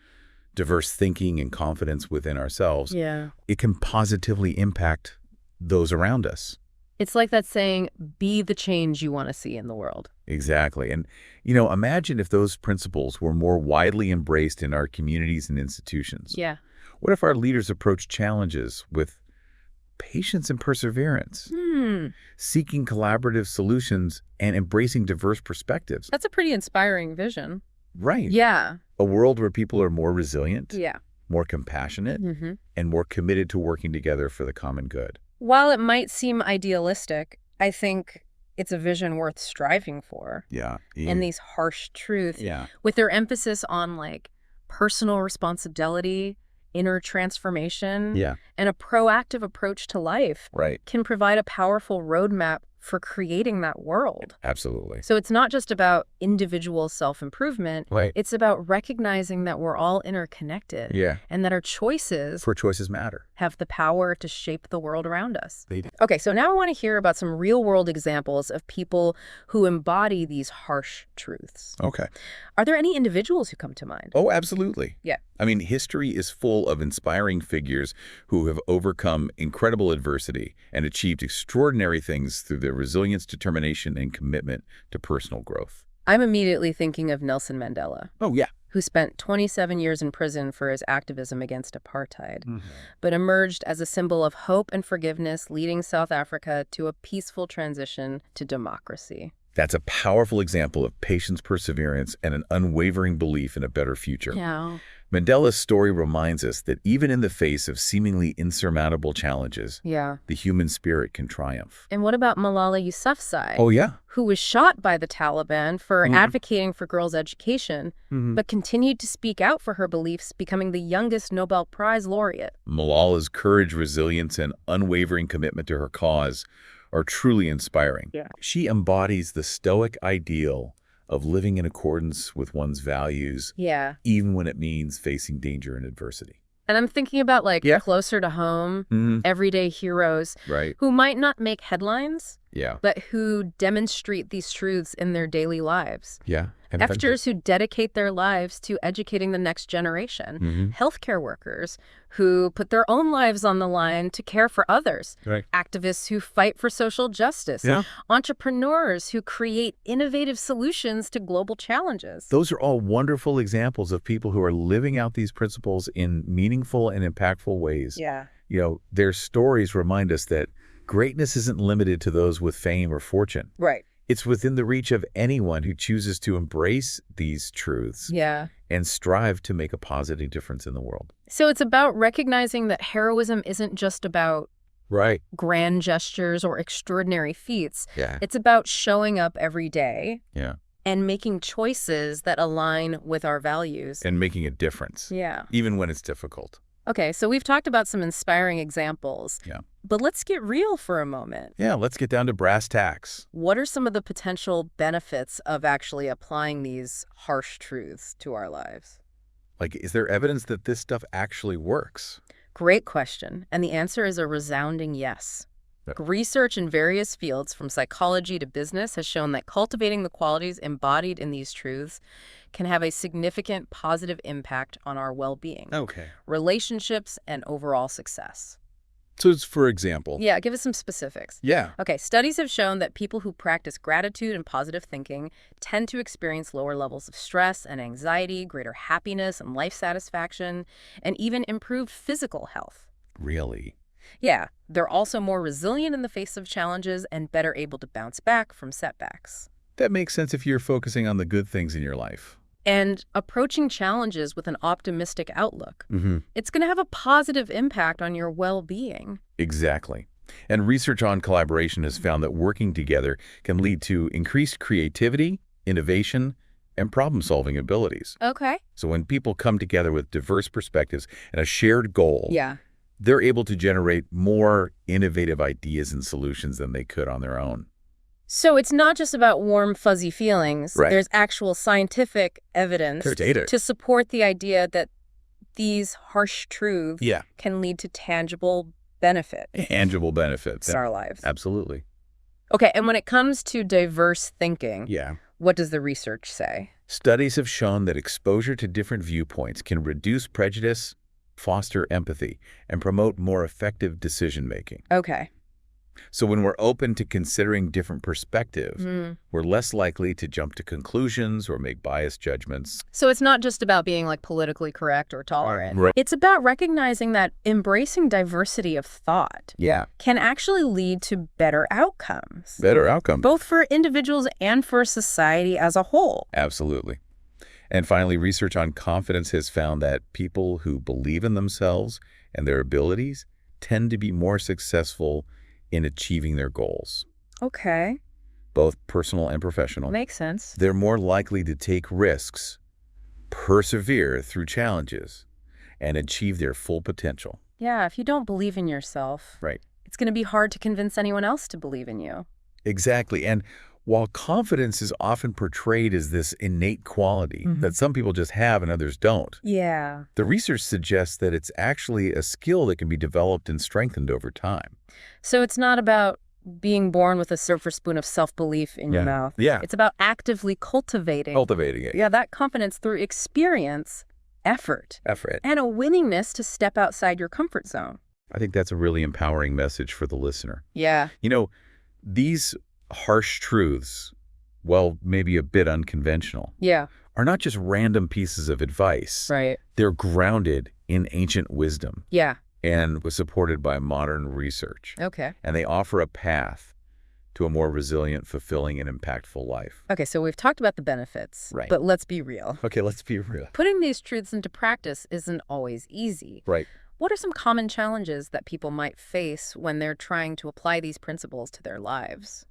diverse thinking, and confidence within ourselves, Yeah. it can positively impact those around us. It's like that saying, be the change you want to see in the world. Exactly. And, imagine if those principles were more widely embraced in our communities and institutions. Yeah. What if our leaders approached challenges with patience and perseverance, seeking collaborative solutions, and embracing diverse perspectives. That's a pretty inspiring vision. Right. Yeah. A world where people are more resilient, Yeah. more compassionate, and more committed to working together for the common good. While it might seem idealistic, I think it's a vision worth striving for. Yeah. And these harsh truths, Yeah. with their emphasis on like personal responsibility, inner transformation, Yeah. and a proactive approach to life, Right. can provide a powerful roadmap for creating that world. Absolutely. So it's not just about individual self-improvement. Right. It's about recognizing that we're all interconnected. Yeah. And that our choices matter. have the power to shape the world around us. They do. Okay, so now I want to hear about some real-world examples of people who embody these harsh truths. Okay. Are there any individuals who come to mind? Oh, absolutely. Yeah. I mean, history is full of inspiring figures who have overcome incredible adversity and achieved extraordinary things through their resilience, determination, and commitment to personal growth. I'm immediately thinking of Nelson Mandela, Oh, yeah. who spent 27 years in prison for his activism against apartheid, but emerged as a symbol of hope and forgiveness, leading South Africa to a peaceful transition to democracy. That's a powerful example of patience, perseverance, and an unwavering belief in a better future. Yeah. Mandela's story reminds us that even in the face of seemingly insurmountable challenges, Yeah. the human spirit can triumph. And what about Malala Yousafzai? Oh, yeah. Who was shot by the Taliban for advocating for girls' education, but continued to speak out for her beliefs, becoming the youngest Nobel Prize laureate. Malala's courage, resilience, and unwavering commitment to her cause are truly inspiring. Yeah. She embodies the Stoic ideal of living in accordance with one's values, Yeah. even when it means facing danger and adversity. And I'm thinking about like Yeah. closer to home, everyday heroes Right. who might not make headlines, Yeah. but who demonstrate these truths in their daily lives. Yeah. Efforters who dedicate their lives to educating the next generation. Healthcare workers who put their own lives on the line to care for others. Right. Activists who fight for social justice. Yeah. Entrepreneurs who create innovative solutions to global challenges. Those are all wonderful examples of people who are living out these principles in meaningful and impactful ways. Yeah. You know, their stories remind us that greatness isn't limited to those with fame or fortune. Right. It's within the reach of anyone who chooses to embrace these truths Yeah. and strive to make a positive difference in the world. So it's about recognizing that heroism isn't just about Right. grand gestures or extraordinary feats. Yeah. It's about showing up every day Yeah. and making choices that align with our values. And making a difference. Yeah. Even when it's difficult. Okay, so we've talked about some inspiring examples. Yeah. But let's get real for a moment. Yeah, let's get down to brass tacks. What are some of the potential benefits of actually applying these harsh truths to our lives? Like, is there evidence that this stuff actually works? Great question. And the answer is a resounding yes. Yep. Research in various fields, from psychology to business, has shown that cultivating the qualities embodied in these truths can have a significant positive impact on our well-being, Okay. relationships, and overall success. So it's, for example. Yeah, give us some specifics. Yeah. Okay, studies have shown that people who practice gratitude and positive thinking tend to experience lower levels of stress and anxiety, greater happiness and life satisfaction, and even improved physical health. Really? Yeah, they're also more resilient in the face of challenges and better able to bounce back from setbacks. That makes sense if you're focusing on the good things in your life. And approaching challenges with an optimistic outlook. It's going to have a positive impact on your well-being. Exactly. And research on collaboration has found that working together can lead to increased creativity, innovation, and problem-solving abilities. Okay. So when people come together with diverse perspectives and a shared goal, Yeah. they're able to generate more innovative ideas and solutions than they could on their own. So it's not just about warm, fuzzy feelings. Right. There's actual scientific evidence There's data. to support the idea that these harsh truths Yeah. can lead to tangible benefit Tangible benefits. in our lives. Absolutely. Okay, and when it comes to diverse thinking, Yeah. what does the research say? Studies have shown that exposure to different viewpoints can reduce prejudice, foster empathy, and promote more effective decision-making. Okay. So when we're open to considering different perspectives, we're less likely to jump to conclusions or make biased judgments. So it's not just about being like politically correct or tolerant. Right. It's about recognizing that embracing diversity of thought can actually lead to better outcomes. Better outcomes. Both for individuals and for society as a whole. Absolutely. And finally, research on confidence has found that people who believe in themselves and their abilities tend to be more successful in achieving their goals. Okay. Both personal and professional. Makes sense. They're more likely to take risks, persevere through challenges, and achieve their full potential. Yeah, if you don't believe in yourself, it's going to be hard to convince anyone else to believe in you. Exactly. And while confidence is often portrayed as this innate quality that some people just have and others don't, Yeah. the research suggests that it's actually a skill that can be developed and strengthened over time. So it's not about being born with a silver spoon of self-belief in your mouth. Yeah. It's about actively cultivating Cultivating it. Yeah, that confidence through experience, effort, and a willingness to step outside your comfort zone. I think that's a really empowering message for the listener. Yeah. You know, these harsh truths, well, maybe a bit unconventional, are not just random pieces of advice. Right. They're grounded in ancient wisdom. Yeah. And was supported by modern research. Okay. And they offer a path to a more resilient, fulfilling, and impactful life. Okay, so we've talked about the benefits, but let's be real. Okay, let's be real. Putting these truths into practice isn't always easy. Right. What are some common challenges that people might face when they're trying to apply these principles to their lives?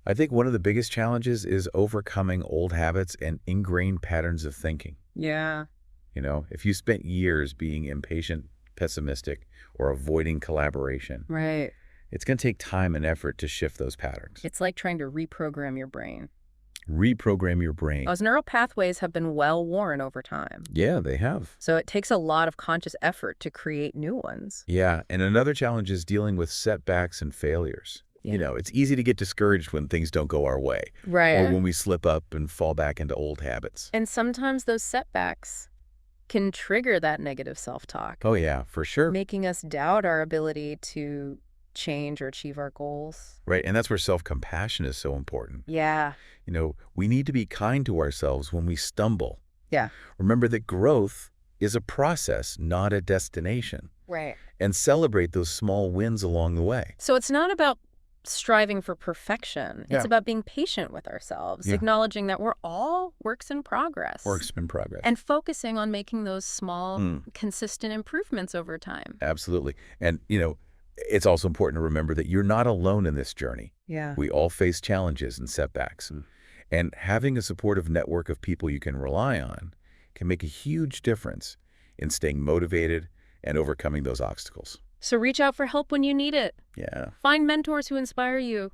I think one of the biggest challenges is overcoming old habits and ingrained patterns of thinking. Yeah. You know, if you spent years being impatient, pessimistic, or avoiding collaboration, it's going to take time and effort to shift those patterns. It's like trying to reprogram your brain. Reprogram your brain. Those neural pathways have been well worn over time. Yeah, they have. So it takes a lot of conscious effort to create new ones. Yeah, and another challenge is dealing with setbacks and failures. You know, it's easy to get discouraged when things don't go our way. Right. Or when we slip up and fall back into old habits. And sometimes those setbacks can trigger that negative self-talk. Oh, yeah, for sure. Making us doubt our ability to change or achieve our goals. Right, and that's where self-compassion is so important. Yeah. You know, we need to be kind to ourselves when we stumble. Yeah. Remember that growth is a process, not a destination. Right. And celebrate those small wins along the way. So it's not about striving for perfection. It's about being patient with ourselves, acknowledging that we're all works in progress. Works in progress. And focusing on making those small, consistent improvements over time. Absolutely. And, you know, it's also important to remember that you're not alone in this journey. Yeah. We all face challenges and setbacks. And having a supportive network of people you can rely on can make a huge difference in staying motivated and overcoming those obstacles. So reach out for help when you need it. Yeah. Find mentors who inspire you.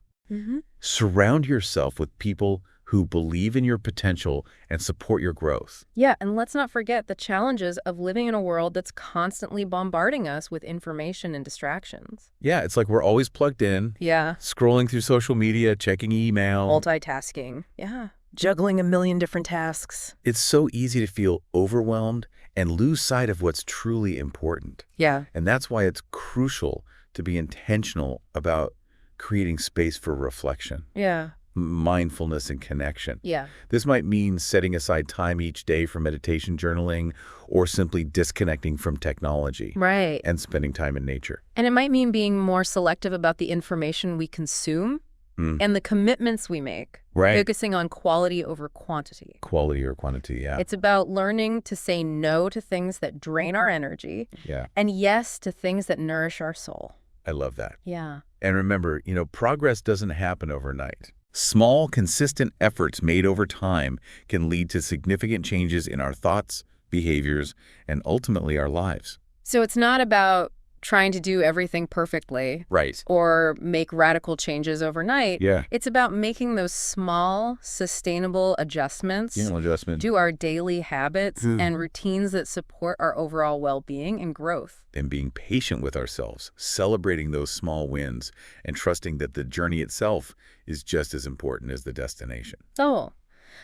Surround yourself with people who believe in your potential and support your growth. Yeah, and let's not forget the challenges of living in a world that's constantly bombarding us with information and distractions. Yeah, it's like we're always plugged in. Yeah. Scrolling through social media, checking email. Multitasking. Yeah. Juggling a million different tasks. It's so easy to feel overwhelmed and lose sight of what's truly important. Yeah. And that's why it's crucial to be intentional about creating space for reflection. Yeah. Mindfulness and connection. Yeah. This might mean setting aside time each day for meditation journaling or simply disconnecting from technology. Right. And spending time in nature. And it might mean being more selective about the information we consume and the commitments we make. Right. Focusing on quality over quantity. Quality or quantity, yeah. It's about learning to say no to things that drain our energy. Yeah. And yes to things that nourish our soul. I love that. Yeah. And remember, you know, progress doesn't happen overnight. Small, consistent efforts made over time can lead to significant changes in our thoughts, behaviors, and ultimately our lives. So it's not about trying to do everything perfectly. Right. Or make radical changes overnight. Yeah. It's about making those small, sustainable adjustments to our daily habits and routines that support our overall well-being and growth. And being patient with ourselves, celebrating those small wins, and trusting that the journey itself is just as important as the destination. Oh,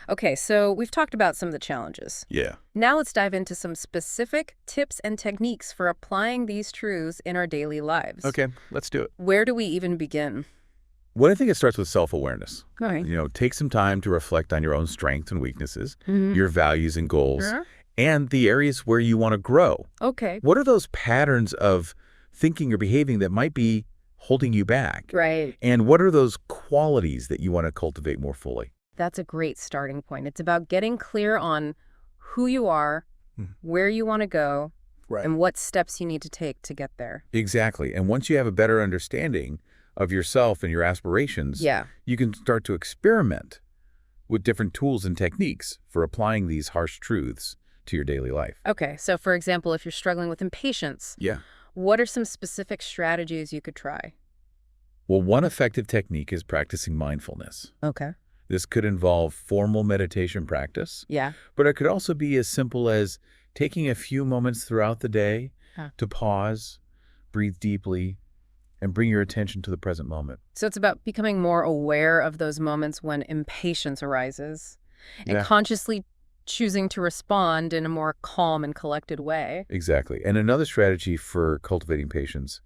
Okay, so we've talked about some of the challenges. Yeah. Now let's dive into some specific tips and techniques for applying these truths in our daily lives. Okay, let's do it. Where do we even begin? Well, I think it starts with self-awareness. All right. Take some time to reflect on your own strengths and weaknesses, your values and goals, Sure. and the areas where you want to grow. Okay. What are those patterns of thinking or behaving that might be holding you back? Right. And what are those qualities that you want to cultivate more fully? That's a great starting point. It's about getting clear on who you are, where you want to go, and what steps you need to take to get there. Exactly. And once you have a better understanding of yourself and your aspirations, you can start to experiment with different tools and techniques for applying these harsh truths to your daily life. Okay, so for example, if you're struggling with impatience, what are some specific strategies you could try? Well, one effective technique is practicing mindfulness. Okay. This could involve formal meditation practice, but it could also be as simple as taking a few moments throughout the day to pause, breathe deeply, and bring your attention to the present moment. So it's about becoming more aware of those moments when impatience arises and consciously choosing to respond in a more calm and collected way. Exactly. And another strategy for cultivating patience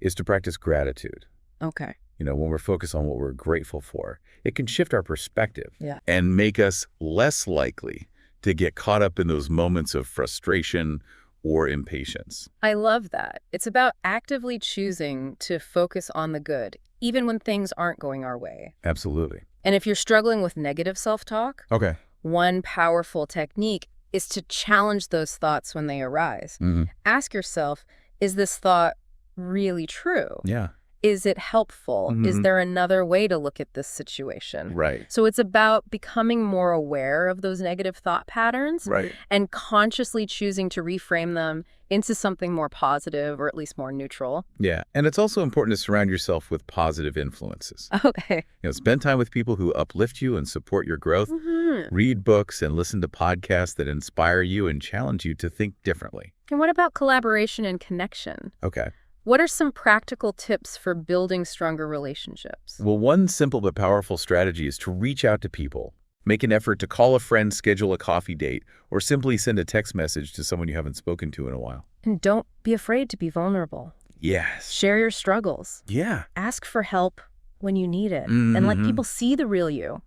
is to practice gratitude. Okay. When we're focused on what we're grateful for, it can shift our perspective and make us less likely to get caught up in those moments of frustration or impatience. I love that. It's about actively choosing to focus on the good, even when things aren't going our way. Absolutely. And if you're struggling with negative self-talk, one powerful technique is to challenge those thoughts when they arise. Ask yourself, is this thought really true? Is it helpful? Is there another way to look at this situation? So it's about becoming more aware of those negative thought patterns and consciously choosing to reframe them into something more positive or at least more neutral. And it's also important to surround yourself with positive influences. Okay. Spend time with people who uplift you and support your growth. Read books and listen to podcasts that inspire you and challenge you to think differently. And what about collaboration and connection? What are some practical tips for building stronger relationships? Well, one simple but powerful strategy is to reach out to people. Make an effort to call a friend, schedule a coffee date, or simply send a text message to someone you haven't spoken to in a while. And don't be afraid to be vulnerable. Share your struggles. Ask for help when you need it, and let people see the real you.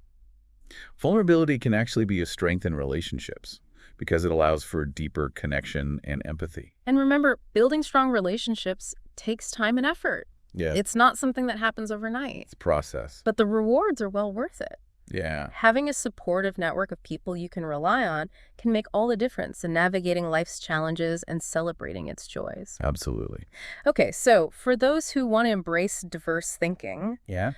Vulnerability can actually be a strength in relationships because it allows for deeper connection and empathy. And remember, building strong relationships takes time and effort. It's not something that happens overnight. It's a process. But the rewards are well worth it. Yeah. Having a supportive network of people you can rely on can make all the difference in navigating life's challenges and celebrating its joys. Absolutely. Okay, so for those who want to embrace diverse thinking, Yeah.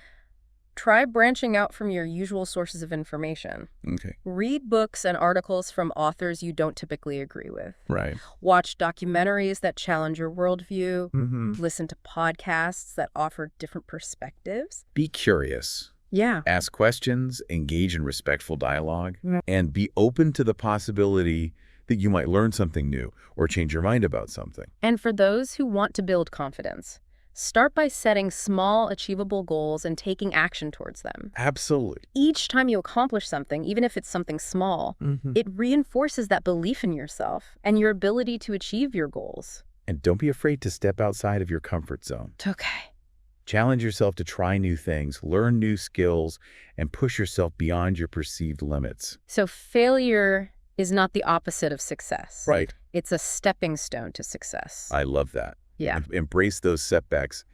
try branching out from your usual sources of information. Okay. Read books and articles from authors you don't typically agree with. Right. Watch documentaries that challenge your worldview. Mm-hmm. Listen to podcasts that offer different perspectives. Be curious. Yeah. Ask questions, engage in respectful dialogue, Right. and be open to the possibility that you might learn something new or change your mind about something. And for those who want to build confidence, start by setting small, achievable goals and taking action towards them. Absolutely. Each time you accomplish something, even if it's something small, it reinforces that belief in yourself and your ability to achieve your goals. And don't be afraid to step outside of your comfort zone. Okay. Challenge yourself to try new things, learn new skills, and push yourself beyond your perceived limits. So failure is not the opposite of success. Right. It's a stepping stone to success. I love that. Yeah. Embrace those setbacks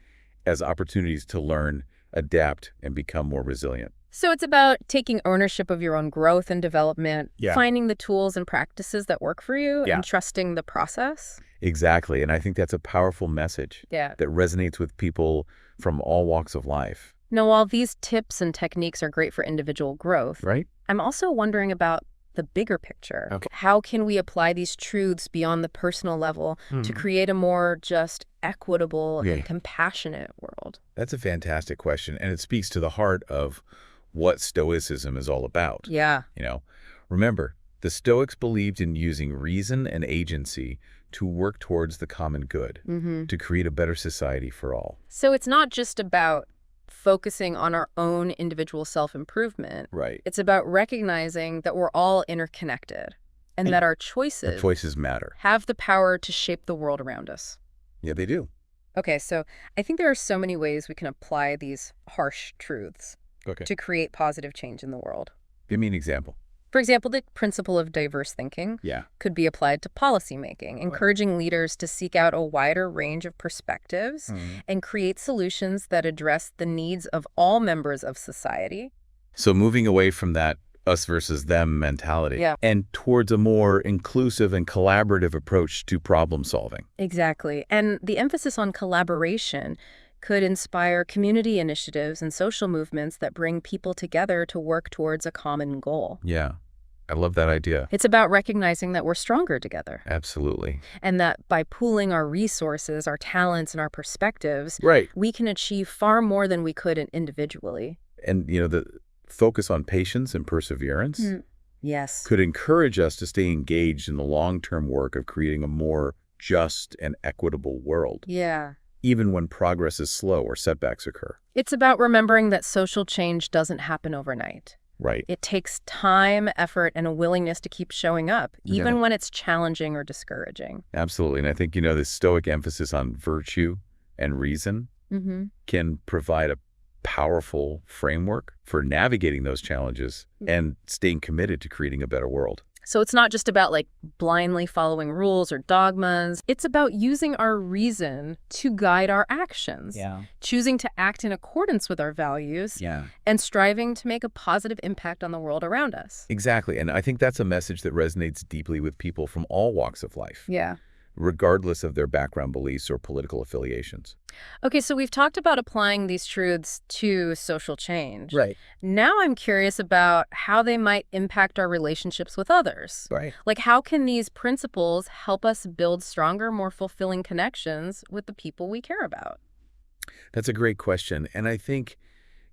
as opportunities to learn, adapt, and become more resilient. So it's about taking ownership of your own growth and development, finding the tools and practices that work for you, and trusting the process. Exactly. And I think that's a powerful message that resonates with people from all walks of life. Now, while these tips and techniques are great for individual growth, Right? I'm also wondering about the bigger picture. Okay. How can we apply these truths beyond the personal level to create a more just, equitable, and compassionate world? That's a fantastic question. And it speaks to the heart of what Stoicism is all about. Yeah. Remember, the Stoics believed in using reason and agency to work towards the common good, to create a better society for all. So it's not just about focusing on our own individual self-improvement. Right. It's about recognizing that we're all interconnected and that our choices matter. have the power to shape the world around us. Yeah, they do. Okay, so I think there are so many ways we can apply these harsh truths to create positive change in the world. Give me an example. For example, the principle of diverse thinking could be applied to policymaking, encouraging leaders to seek out a wider range of perspectives and create solutions that address the needs of all members of society. So moving away from that us versus them mentality and towards a more inclusive and collaborative approach to problem solving. Exactly. And the emphasis on collaboration could inspire community initiatives and social movements that bring people together to work towards a common goal. Yeah, I love that idea. It's about recognizing that we're stronger together. Absolutely. And that by pooling our resources, our talents, and our perspectives, we can achieve far more than we could individually. And, the focus on patience and perseverance could encourage us to stay engaged in the long-term work of creating a more just and equitable world. Yeah. Even when progress is slow or setbacks occur. It's about remembering that social change doesn't happen overnight. Right. It takes time, effort, and a willingness to keep showing up, even when it's challenging or discouraging. Absolutely. And I think, the Stoic emphasis on virtue and reason can provide a powerful framework for navigating those challenges and staying committed to creating a better world. So it's not just about blindly following rules or dogmas. It's about using our reason to guide our actions, choosing to act in accordance with our values, and striving to make a positive impact on the world around us. Exactly. And I think that's a message that resonates deeply with people from all walks of life. Yeah. Regardless of their background beliefs or political affiliations. Okay, so we've talked about applying these truths to social change. Right. Now I'm curious about how they might impact our relationships with others. Right. How can these principles help us build stronger, more fulfilling connections with the people we care about? That's a great question. And I think,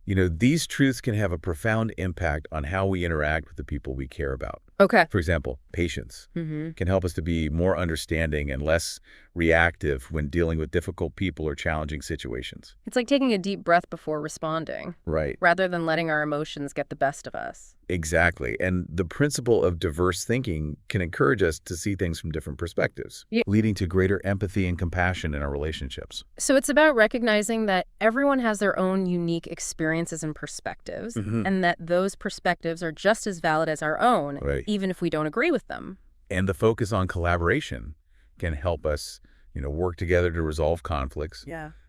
these truths can have a profound impact on how we interact with the people we care about. Okay. For example, patience can help us to be more understanding and less reactive when dealing with difficult people or challenging situations. It's like taking a deep breath before responding. Right. Rather than letting our emotions get the best of us. Exactly. And the principle of diverse thinking can encourage us to see things from different perspectives, leading to greater empathy and compassion in our relationships. So it's about recognizing that everyone has their own unique experiences and perspectives, and that those perspectives are just as valid as our own, even if we don't agree with them. And the focus on collaboration can help us, work together to resolve conflicts,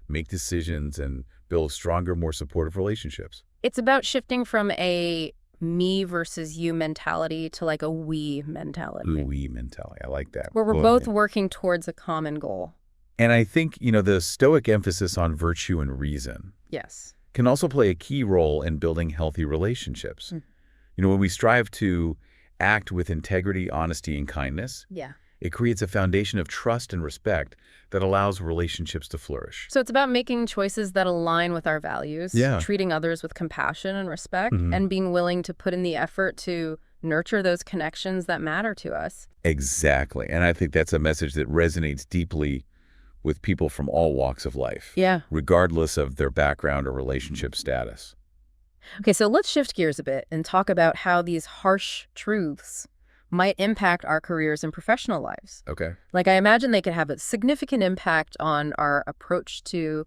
make decisions, and build stronger, more supportive relationships. It's about shifting from a me versus you mentality to a we mentality. We mentality. I like that. Where we're both working towards a common goal. And I think, the Stoic emphasis on virtue and reason can also play a key role in building healthy relationships. When we strive to act with integrity, honesty, and kindness, it creates a foundation of trust and respect that allows relationships to flourish. So it's about making choices that align with our values, treating others with compassion and respect, and being willing to put in the effort to nurture those connections that matter to us. Exactly. And I think that's a message that resonates deeply with people from all walks of life, regardless of their background or relationship status. Okay, so let's shift gears a bit and talk about how these harsh truths might impact our careers and professional lives. Okay. I imagine they could have a significant impact on our approach to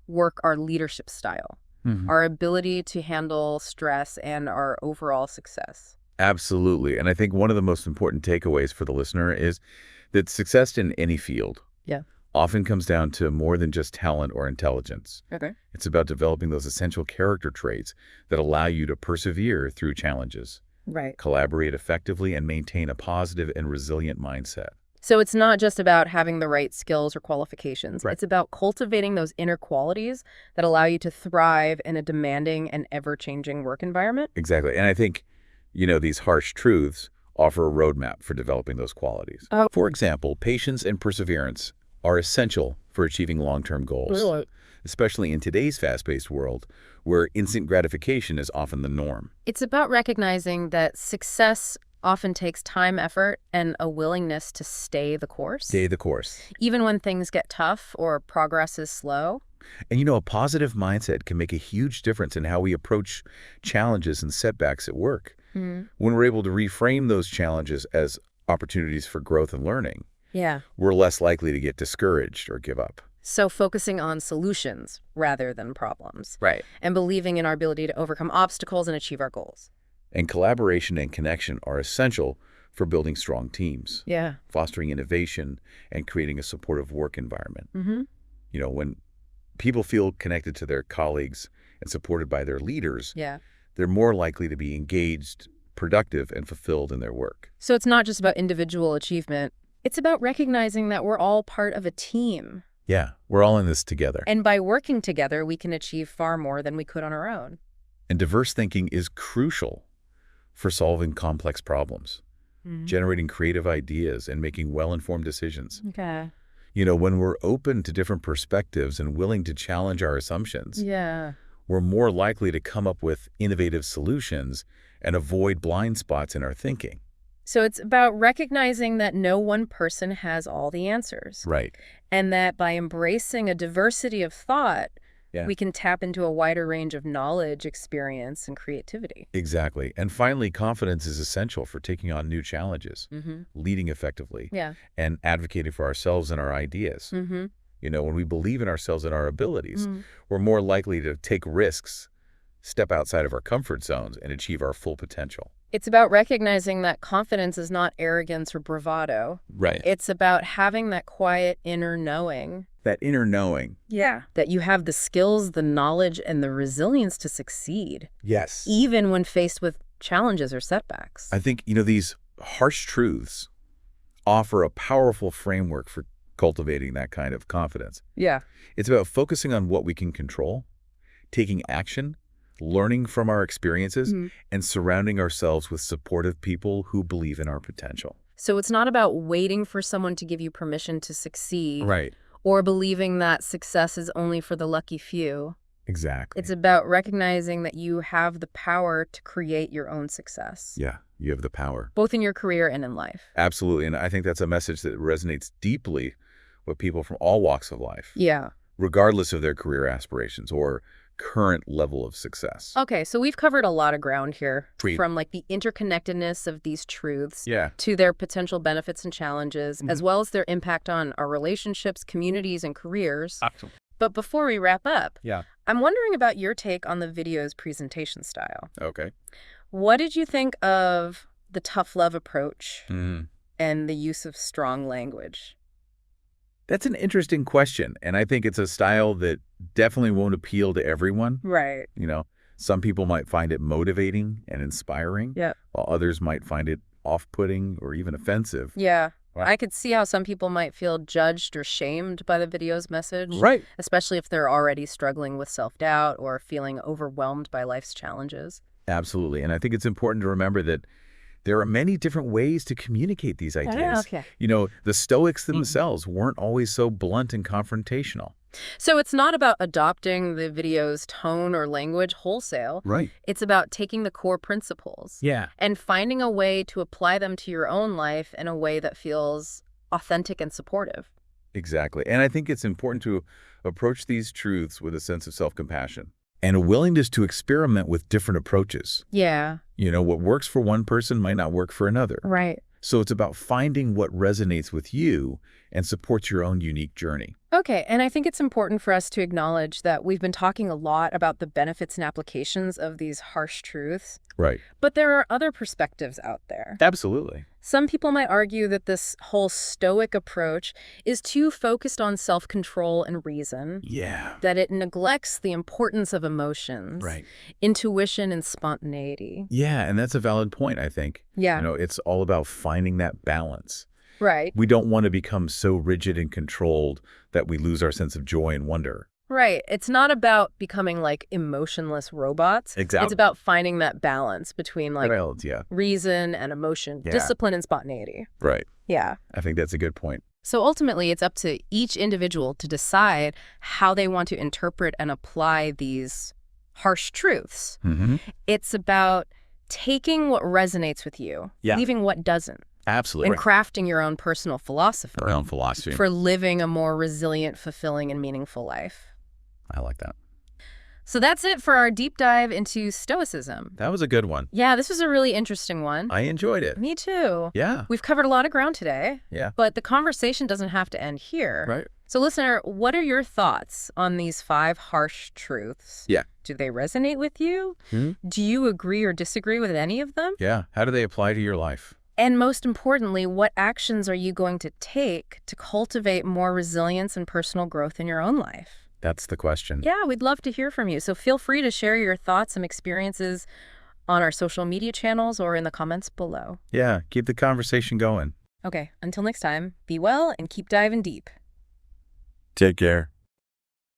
work, our leadership style, our ability to handle stress, and our overall success. Absolutely. And I think one of the most important takeaways for the listener is that success in any field often comes down to more than just talent or intelligence. Okay. It's about developing those essential character traits that allow you to persevere through challenges, collaborate effectively, and maintain a positive and resilient mindset. So it's not just about having the right skills or qualifications. It's about cultivating those inner qualities that allow you to thrive in a demanding and ever-changing work environment. Exactly. And I think, these harsh truths offer a roadmap for developing those qualities. For example, patience and perseverance are essential for achieving long-term goals, especially in today's fast-paced world where instant gratification is often the norm. It's about recognizing that success often takes time, effort, and a willingness to stay the course. Stay the course. Even when things get tough or progress is slow. And a positive mindset can make a huge difference in how we approach challenges and setbacks at work. When we're able to reframe those challenges as opportunities for growth and learning, we're less likely to get discouraged or give up. So focusing on solutions rather than problems. Right. And believing in our ability to overcome obstacles and achieve our goals. And collaboration and connection are essential for building strong teams, fostering innovation, and creating a supportive work environment. When people feel connected to their colleagues and supported by their leaders, they're more likely to be engaged, productive, and fulfilled in their work. So it's not just about individual achievement. It's about recognizing that we're all part of a team. Yeah, we're all in this together. And by working together, we can achieve far more than we could on our own. And diverse thinking is crucial for solving complex problems, generating creative ideas, and making well-informed decisions. Okay. When we're open to different perspectives and willing to challenge our assumptions, we're more likely to come up with innovative solutions and avoid blind spots in our thinking. So it's about recognizing that no one person has all the answers. Right. And that by embracing a diversity of thought, we can tap into a wider range of knowledge, experience, and creativity. Exactly. And finally, confidence is essential for taking on new challenges, leading effectively, and advocating for ourselves and our ideas. When we believe in ourselves and our abilities, we're more likely to take risks, step outside of our comfort zones, and achieve our full potential. It's about recognizing that confidence is not arrogance or bravado. Right. It's about having that quiet inner knowing. That inner knowing. That you have the skills, the knowledge, and the resilience to succeed. Yes. Even when faced with challenges or setbacks. I think, these harsh truths offer a powerful framework for cultivating that kind of confidence. It's about focusing on what we can control, taking action, learning from our experiences, and surrounding ourselves with supportive people who believe in our potential. So it's not about waiting for someone to give you permission to succeed. Right. Or believing that success is only for the lucky few. Exactly. It's about recognizing that you have the power to create your own success. Yeah, you have the power. Both in your career and in life. Absolutely. And I think that's a message that resonates deeply with people from all walks of life. Regardless of their career aspirations or current level of success. Okay, so we've covered a lot of ground here. From like the interconnectedness of these truths to their potential benefits and challenges, as well as their impact on our relationships, communities, and careers. Excellent. But before we wrap up, I'm wondering about your take on the video's presentation style. Okay. What did you think of the tough love approach and the use of strong language? That's an interesting question, and I think it's a style that definitely won't appeal to everyone. Right. Some people might find it motivating and inspiring, while others might find it off-putting or even offensive. Right. I could see how some people might feel judged or shamed by the video's message. Right. Especially if they're already struggling with self-doubt or feeling overwhelmed by life's challenges. Absolutely, and I think it's important to remember that there are many different ways to communicate these ideas. The Stoics themselves weren't always so blunt and confrontational. So it's not about adopting the video's tone or language wholesale. Right. It's about taking the core principles. And finding a way to apply them to your own life in a way that feels authentic and supportive. Exactly. And I think it's important to approach these truths with a sense of self-compassion and a willingness to experiment with different approaches. What works for one person might not work for another. Right. So it's about finding what resonates with you and supports your own unique journey. Okay, and I think it's important for us to acknowledge that we've been talking a lot about the benefits and applications of these harsh truths. Right. But there are other perspectives out there. Absolutely. Some people might argue that this whole Stoic approach is too focused on self-control and reason. That it neglects the importance of emotions, intuition, and spontaneity. And that's a valid point, I think. It's all about finding that balance. Right. We don't want to become so rigid and controlled that we lose our sense of joy and wonder. Right. It's not about becoming like emotionless robots. Exactly. It's about finding that balance between like yeah. reason and emotion, discipline and spontaneity. Right. Yeah. I think that's a good point. So ultimately, it's up to each individual to decide how they want to interpret and apply these harsh truths. Mm-hmm. It's about taking what resonates with you, leaving what doesn't. Absolutely. And crafting your own personal philosophy. Our own philosophy. For living a more resilient, fulfilling, and meaningful life. I like that. So that's it for our deep dive into Stoicism. That was a good one. Yeah, this was a really interesting one. I enjoyed it. Me too. Yeah. We've covered a lot of ground today. Yeah. But the conversation doesn't have to end here. Right. So listener, what are your thoughts on these 5 harsh truths? Yeah. Do they resonate with you? Do you agree or disagree with any of them? Yeah. How do they apply to your life? And most importantly, what actions are you going to take to cultivate more resilience and personal growth in your own life? That's the question. Yeah, we'd love to hear from you. So feel free to share your thoughts and experiences on our social media channels or in the comments below. Yeah, keep the conversation going. Okay, until next time, be well and keep diving deep. Take care.